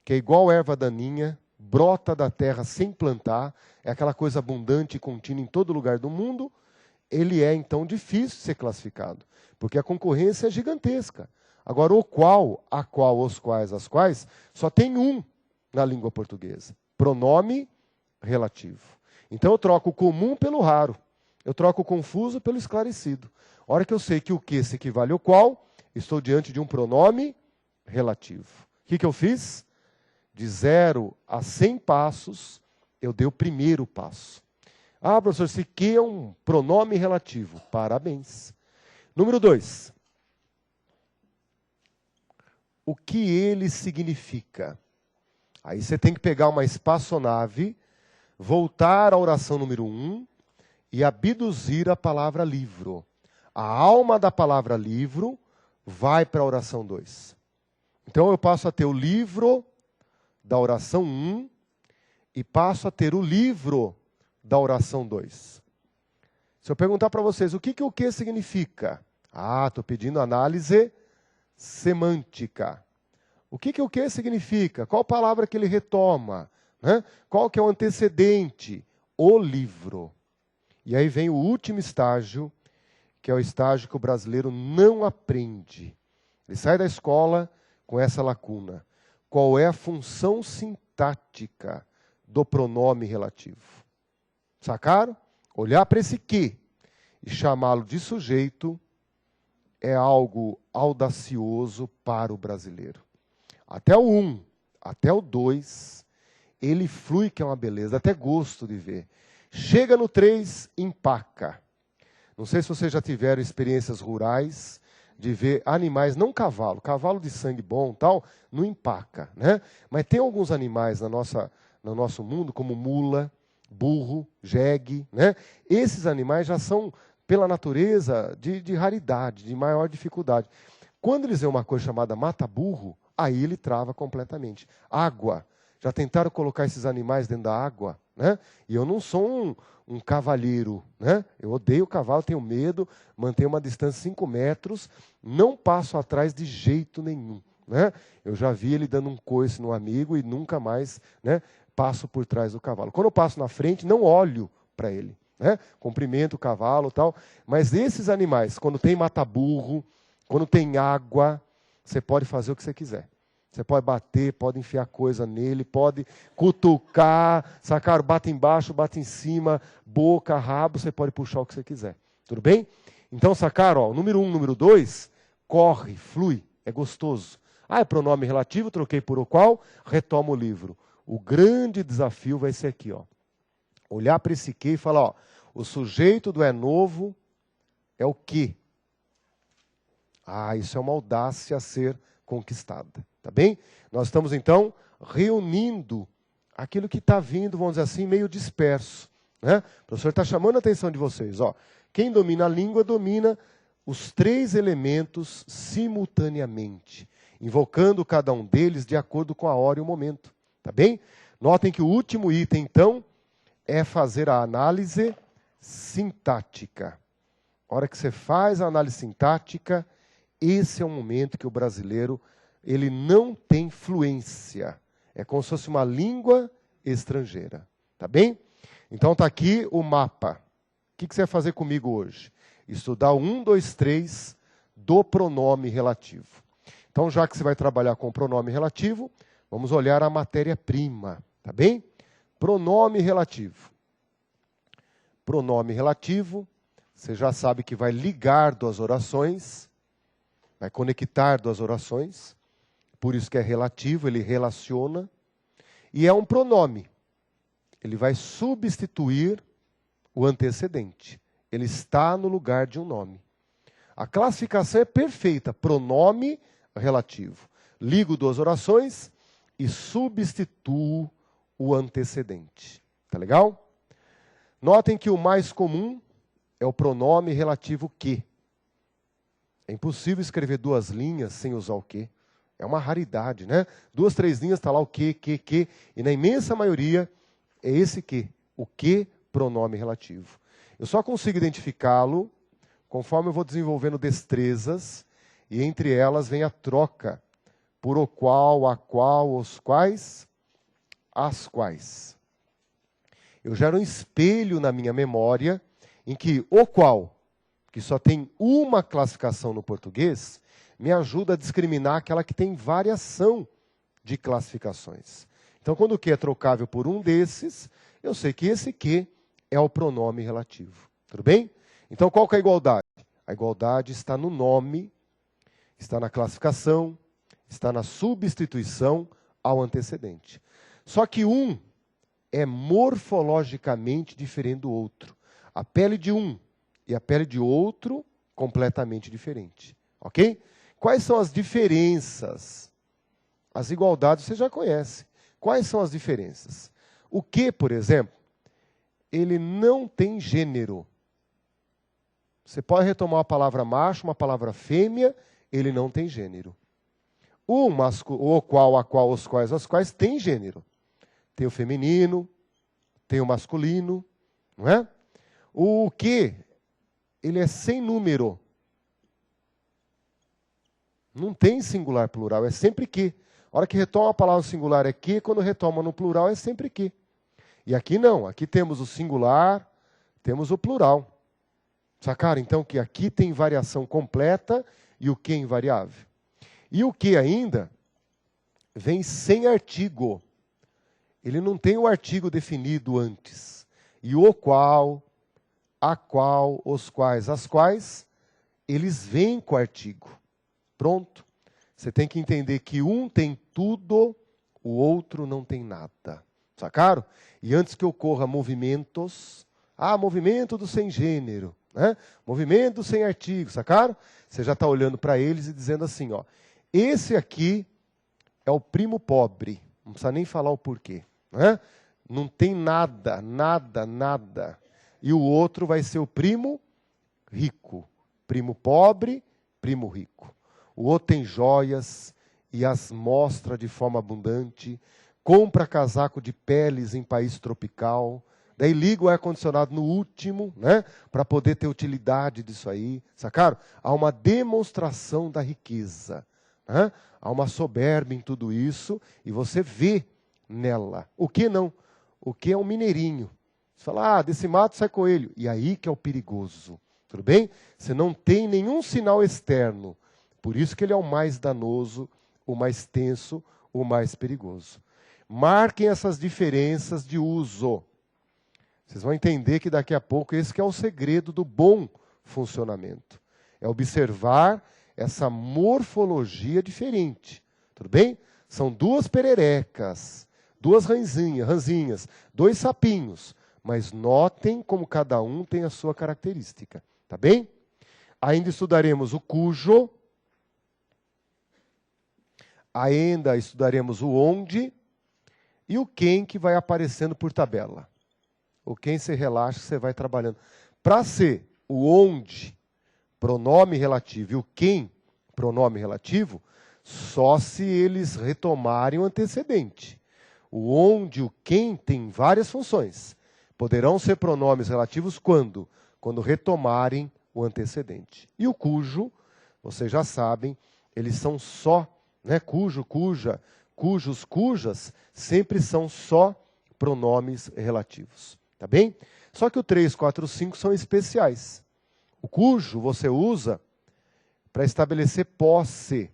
é igual erva daninha, brota da terra sem plantar, é aquela coisa abundante e contínua em todo lugar do mundo, ele é então difícil de ser classificado, porque a concorrência é gigantesca. Agora, o qual, a qual, os quais, as quais, só tem um na língua portuguesa. Pronome relativo. Então eu troco o comum pelo raro. Eu troco o confuso pelo esclarecido. A hora que eu sei que o que se equivale ao qual, estou diante de um pronome relativo. O que eu fiz? De 0 a 100 passos, eu dei o primeiro passo. Ah, professor, esse que é um pronome relativo. Parabéns. Número 2. O que ele significa? Aí você tem que pegar uma espaçonave, voltar à oração número 1 e abduzir a palavra livro. A alma da palavra livro vai para a oração 2. Então eu passo a ter o livro da oração 1 e passo a ter o livro da oração 2. Se eu perguntar para vocês o que significa? Ah, estou pedindo análise semântica. O que significa? Qual palavra que ele retoma? Né? Qual que é o antecedente? O livro. E aí vem o último estágio, que é o estágio que o brasileiro não aprende. Ele sai da escola com essa lacuna. Qual é a função sintática do pronome relativo? Sacaram? Olhar para esse que e chamá-lo de sujeito é algo audacioso para o brasileiro. Até o 1, até o 2, ele flui, que é uma beleza, até gosto de ver. Chega no 3, empaca. Não sei se vocês já tiveram experiências rurais de ver animais, não cavalo, cavalo de sangue bom tal, não empaca, né? Mas tem alguns animais no nosso mundo, como mula, burro, jegue, né? Esses animais já são, pela natureza, de raridade, de maior dificuldade. Quando eles veem uma coisa chamada mata-burro, aí ele trava completamente. Água. Já tentaram colocar esses animais dentro da água, né? E eu não sou um cavalheiro, né? Eu odeio o cavalo, tenho medo, mantenho uma distância de 5 metros, não passo atrás de jeito nenhum, né? Eu já vi ele dando um coice no amigo e nunca mais, né, passo por trás do cavalo. Quando eu passo na frente, não olho para ele, né? Cumprimento o cavalo e tal. Mas esses animais, quando tem mata-burro, quando tem água, você pode fazer o que você quiser. Você pode bater, pode enfiar coisa nele, pode cutucar, sacar, bate embaixo, bate em cima, boca, rabo, você pode puxar o que você quiser. Tudo bem? Então, sacaram, ó, número 1, número 2, corre, flui, é gostoso. Ah, é pronome relativo, troquei por o qual, retomo o livro. O grande desafio vai ser aqui, ó. Olhar para esse que e falar, ó, O sujeito do é novo é o que? Isso é uma audácia a ser conquistada. Tá bem? Nós estamos, então, reunindo aquilo que está vindo, vamos dizer assim, meio disperso. Né? O professor está chamando a atenção de vocês. Ó, quem domina a língua domina os 3 elementos simultaneamente, invocando cada um deles de acordo com a hora e o momento. Tá bem? Notem que o último item, então, é fazer a análise sintática. A hora que você faz a análise sintática, esse é o momento que o brasileiro ele não tem fluência. É como se fosse uma língua estrangeira. Tá bem? Então está aqui o mapa. O que você vai fazer comigo hoje? Estudar o 1, 2, 3 do pronome relativo. Então, já que você vai trabalhar com o pronome relativo, vamos olhar a matéria-prima. Tá bem? Pronome relativo. Pronome relativo, você já sabe que vai ligar 2 orações, vai conectar 2 orações, por isso que é relativo, ele relaciona, e é um pronome. Ele vai substituir o antecedente. Ele está no lugar de um nome. A classificação é perfeita, pronome relativo. Ligo 2 orações e substituo o antecedente. Tá legal? Notem que o mais comum é o pronome relativo que. É impossível escrever 2 linhas sem usar o que. É uma raridade, né? 2, 3 linhas está lá o que. E na imensa maioria é esse que. O que, pronome relativo. Eu só consigo identificá-lo conforme eu vou desenvolvendo destrezas e entre elas vem a troca por o qual, a qual, os quais, as quais. Eu gero um espelho na minha memória em que o qual, que só tem uma classificação no português, me ajuda a discriminar aquela que tem variação de classificações. Então, quando o que é trocável por um desses, eu sei que esse que é o pronome relativo. Tudo bem? Então, qual que é a igualdade? A igualdade está no nome, está na classificação, está na substituição ao antecedente. Só que um é morfologicamente diferente do outro. A pele de um e a pele de outro, completamente diferente. Ok? Quais são as diferenças? As igualdades você já conhece. Quais são as diferenças? O que, por exemplo, ele não tem gênero. Você pode retomar uma palavra macho, uma palavra fêmea, ele não tem gênero. O qual, a qual, os quais, as quais tem gênero. Tem o feminino, tem o masculino, não é? O que, ele é sem número. Não tem singular plural, é sempre que. A hora que retoma a palavra singular é que, quando retoma no plural é sempre que. E aqui não, aqui temos o singular, temos o plural. Sacaram então que aqui tem variação completa e o que é invariável. E o que ainda vem sem artigo. Ele não tem o artigo definido antes. E o qual, a qual, os quais, as quais, eles vêm com o artigo. Pronto. Você tem que entender que um tem tudo, o outro não tem nada. Sacaram? E antes que ocorra movimentos, movimento do sem gênero, né? Movimento sem artigo, sacaram? Você já está olhando para eles e dizendo assim, ó, esse aqui é o primo pobre. Não precisa nem falar o porquê. Né? Não tem nada, nada, nada. E o outro vai ser o primo rico. Primo pobre, primo rico. O outro tem joias e as mostra de forma abundante. Compra casaco de peles em país tropical. Daí liga o ar-condicionado no último, né? Para poder ter utilidade disso aí. Sacaram? Há uma demonstração da riqueza. Né? Há uma soberba em tudo isso. E você vê nela. O que não? O que é um mineirinho. Você fala, desse mato sai coelho. E aí que é o perigoso. Tudo bem? Você não tem nenhum sinal externo. Por isso que ele é o mais danoso, o mais tenso, o mais perigoso. Marquem essas diferenças de uso. Vocês vão entender que daqui a pouco esse que é o segredo do bom funcionamento. É observar essa morfologia diferente. Tudo bem? São 2 pererecas, 2 ranzinhas, 2 sapinhos, mas notem como cada um tem a sua característica, tá bem? Ainda estudaremos o cujo, ainda estudaremos o onde e o quem, que vai aparecendo por tabela. O quem você relaxa, você vai trabalhando. Para ser o onde, pronome relativo, e o quem, pronome relativo, só se eles retomarem o antecedente. O onde e o quem tem várias funções. Poderão ser pronomes relativos quando? Quando retomarem o antecedente. E o cujo, vocês já sabem, eles são só, né? Cujo, cuja, cujos, cujas, sempre são só pronomes relativos. Tá bem? Só que o 3, 4, 5 são especiais. O cujo você usa para estabelecer posse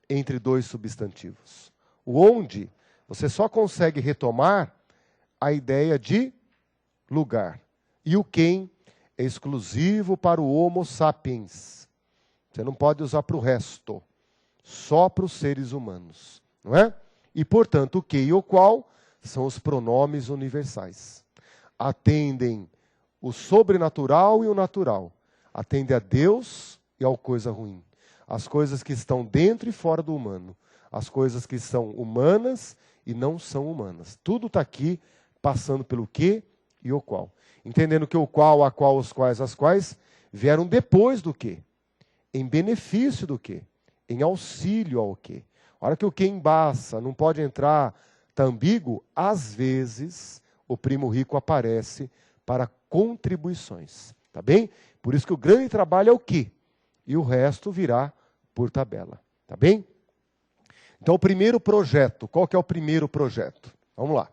entre dois substantivos. O onde você só consegue retomar a ideia de lugar. E o quem é exclusivo para o Homo sapiens. Você não pode usar para o resto. Só para os seres humanos. Não é? E, portanto, o que e o qual são os pronomes universais. Atendem o sobrenatural e o natural. Atendem a Deus e ao coisa ruim. As coisas que estão dentro e fora do humano. As coisas que são humanas e não são humanas. Tudo está aqui passando pelo que e o qual. Entendendo que o qual, a qual, os quais, as quais vieram depois do que. Em benefício do que. Em auxílio ao que. A hora que o que embaça, não pode entrar, está ambíguo, às vezes o primo rico aparece para contribuições. Tá bem? Por isso que o grande trabalho é o que. E o resto virá por tabela. Tá bem? Então o primeiro projeto, qual que é o primeiro projeto? Vamos lá.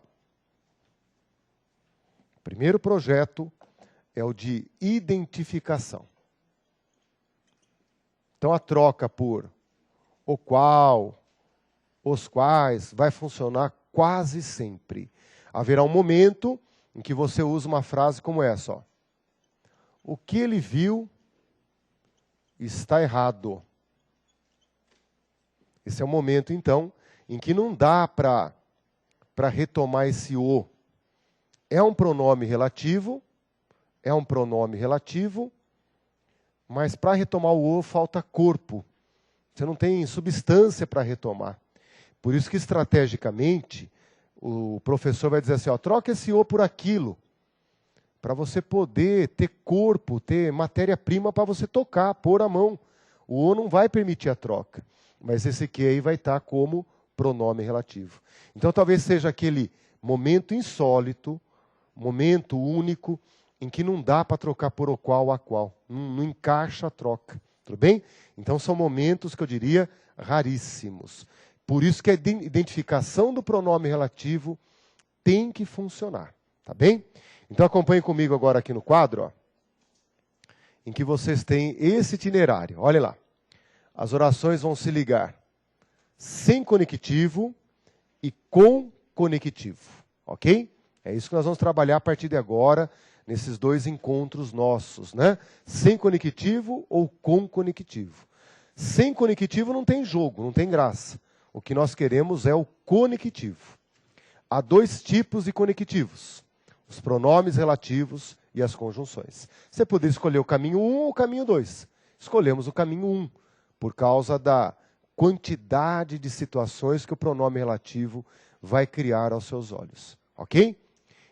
O primeiro projeto é o de identificação. Então a troca por o qual, os quais, vai funcionar quase sempre. Haverá um momento em que você usa uma frase como essa, ó. O que ele viu está errado. Esse é o momento, então, em que não dá para retomar esse o. É um pronome relativo, mas para retomar o o falta corpo. Você não tem substância para retomar. Por isso que, estrategicamente, o professor vai dizer assim, ó, troca esse o por aquilo, para você poder ter corpo, ter matéria-prima para você tocar, pôr a mão. O o não vai permitir a troca, mas esse que aí vai estar como pronome relativo. Então, talvez seja aquele momento insólito, momento único, em que não dá para trocar por o qual, a qual. Não encaixa a troca. Tudo bem? Então, são momentos que eu diria raríssimos. Por isso que a identificação do pronome relativo tem que funcionar. Tá bem? Então, acompanhem comigo agora aqui no quadro, ó, em que vocês têm esse itinerário. Olhem lá. As orações vão se ligar sem conectivo e com conectivo. Ok? É isso que nós vamos trabalhar a partir de agora, nesses dois encontros nossos, né? Sem conectivo ou com conectivo. Sem conectivo não tem jogo, não tem graça. O que nós queremos é o conectivo. Há dois tipos de conectivos. Os pronomes relativos e as conjunções. Você poderia escolher o caminho 1 ou o caminho 2. Escolhemos o caminho 1, por causa da quantidade de situações que o pronome relativo vai criar aos seus olhos. Ok?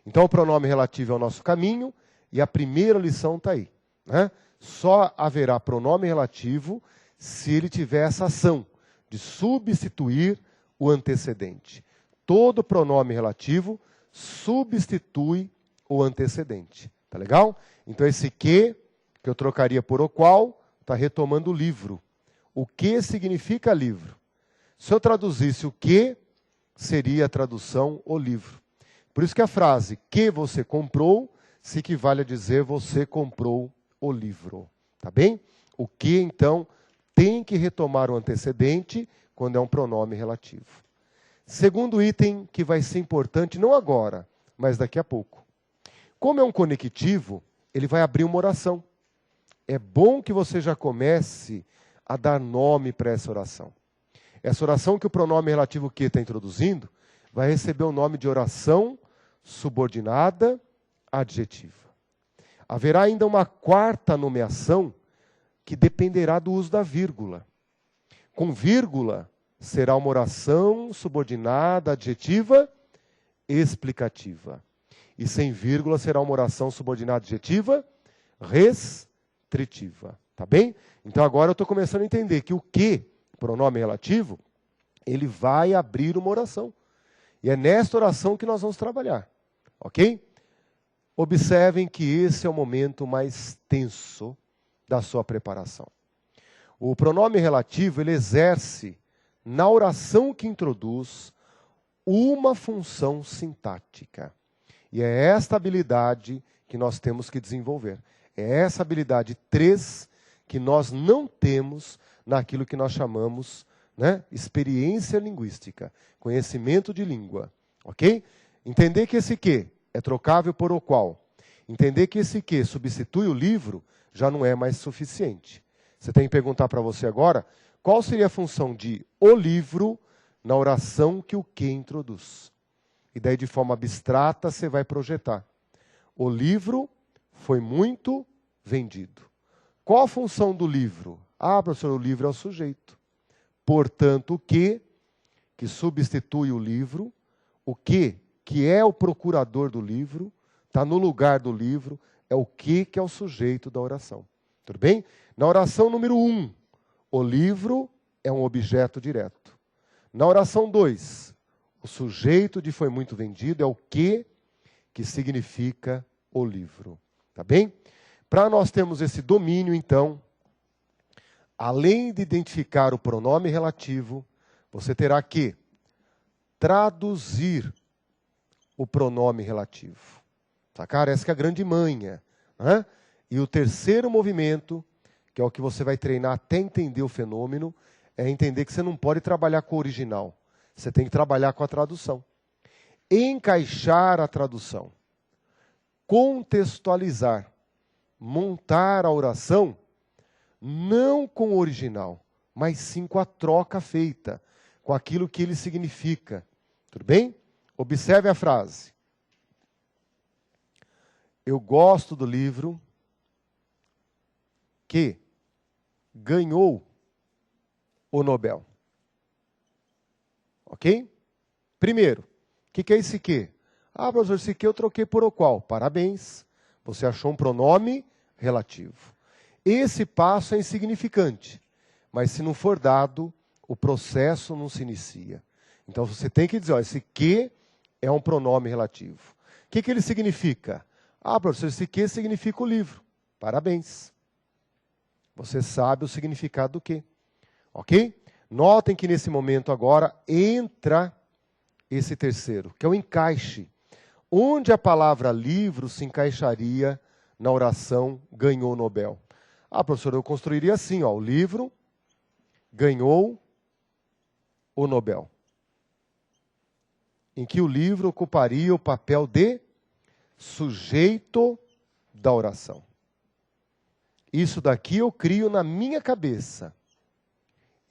Então, o pronome relativo é o nosso caminho, e a primeira lição está aí. Né? Só haverá pronome relativo se ele tiver essa ação de substituir o antecedente. Todo pronome relativo substitui o antecedente. Tá legal? Então, esse que eu trocaria por o qual, está retomando o livro. O que significa livro? Se eu traduzisse o que, seria a tradução o livro. Por isso que a frase que você comprou se equivale a dizer você comprou o livro. Tá bem? O que, então, tem que retomar o antecedente quando é um pronome relativo. Segundo item que vai ser importante, não agora, mas daqui a pouco. Como é um conectivo, ele vai abrir uma oração. É bom que você já comece a dar nome para essa oração. Essa oração que o pronome relativo que está introduzindo, vai receber o nome de oração subordinada adjetiva. Haverá ainda uma quarta nomeação que dependerá do uso da vírgula. Com vírgula, será uma oração subordinada adjetiva explicativa. E sem vírgula, será uma oração subordinada adjetiva restritiva. Tá bem? Então agora eu estou começando a entender que o que, pronome relativo, ele vai abrir uma oração. E é nesta oração que nós vamos trabalhar. Ok? Observem que esse é o momento mais tenso da sua preparação. O pronome relativo, ele exerce, na oração que introduz, uma função sintática. E é esta habilidade que nós temos que desenvolver. É essa habilidade 3 que nós não temos naquilo que nós chamamos, né, experiência linguística, conhecimento de língua. Ok? Entender que esse que é trocável por o qual. Entender que esse que substitui o livro já não é mais suficiente. Você tem que perguntar para você agora, qual seria a função de o livro na oração que o que introduz? E daí, de forma abstrata, você vai projetar. O livro foi muito vendido. Qual a função do livro? Ah, professor, o livro é o sujeito. Portanto, o que substitui o livro, o que é o procurador do livro, está no lugar do livro, é o que é o sujeito da oração. Tudo bem? Na oração número 1, o livro é um objeto direto. Na oração 2, o sujeito de foi muito vendido é o que significa o livro. Tá bem? Para nós termos esse domínio, então, além de identificar o pronome relativo, você terá que traduzir o pronome relativo. Tá, cara? Essa que é a grande manha. Né? E o terceiro movimento, que é o que você vai treinar até entender o fenômeno, é entender que você não pode trabalhar com o original. Você tem que trabalhar com a tradução. Encaixar a tradução. Contextualizar. Montar a oração, não com o original, mas sim com a troca feita, com aquilo que ele significa. Tudo bem? Observe a frase. Eu gosto do livro que ganhou o Nobel. Ok? Primeiro, o que é esse que? Ah, professor, esse que eu troquei por o qual? Parabéns, você achou um pronome relativo. Esse passo é insignificante, mas se não for dado, o processo não se inicia. Então você tem que dizer, ó, esse que é um pronome relativo. O que ele significa? Ah, professor, esse que significa o livro. Parabéns. Você sabe o significado do que. Ok? Notem que nesse momento agora entra esse terceiro, que é o encaixe. Onde a palavra livro se encaixaria na oração ganhou o Nobel? Ah, professor, eu construiria assim, ó, o livro ganhou o Nobel. Em que o livro ocuparia o papel de sujeito da oração. Isso daqui eu crio na minha cabeça.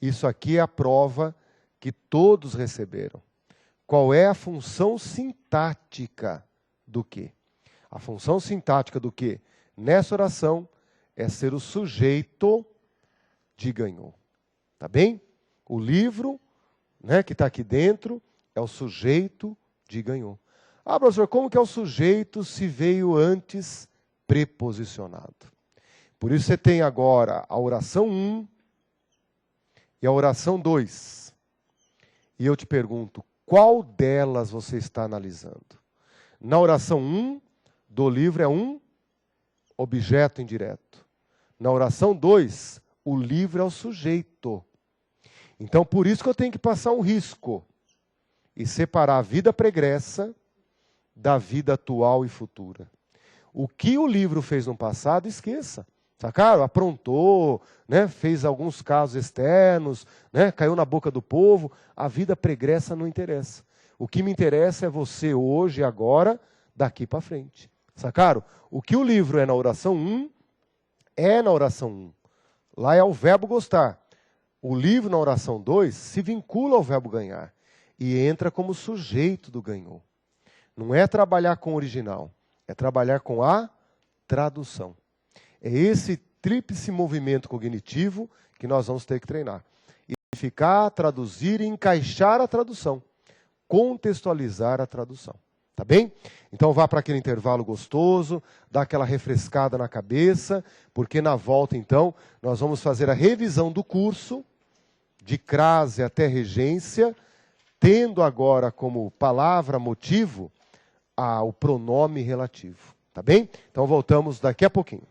Isso aqui é a prova que todos receberam. Qual é a função sintática do que? A função sintática do que? Nessa oração é ser o sujeito de ganhou. Tá bem? O livro, né, que está aqui dentro é o sujeito de ganhou. Ah, professor, como que é o sujeito se veio antes preposicionado? Por isso você tem agora a oração 1 e a oração 2. E eu te pergunto, qual delas você está analisando? Na oração 1, do livro é um objeto indireto. Na oração 2, o livro é o sujeito. Então, por isso que eu tenho que passar um risco e separar a vida pregressa da vida atual e futura. O que o livro fez no passado, esqueça. Sacaram? Aprontou, né? Fez alguns casos externos, né? Caiu na boca do povo. A vida pregressa não interessa. O que me interessa é você hoje, agora, daqui para frente. Sacaram? O que o livro é na oração 1, é na oração 1. Lá é o verbo gostar. O livro na oração 2 se vincula ao verbo ganhar. E entra como sujeito do ganhou. Não é trabalhar com o original. É trabalhar com a tradução. É esse tríplice movimento cognitivo que nós vamos ter que treinar. Identificar, traduzir e encaixar a tradução. Contextualizar a tradução. Tá bem? Então vá para aquele intervalo gostoso, dá aquela refrescada na cabeça, porque na volta, então, nós vamos fazer a revisão do curso, de crase até regência, tendo agora como palavra, motivo, o pronome relativo. Tá bem? Então voltamos daqui a pouquinho.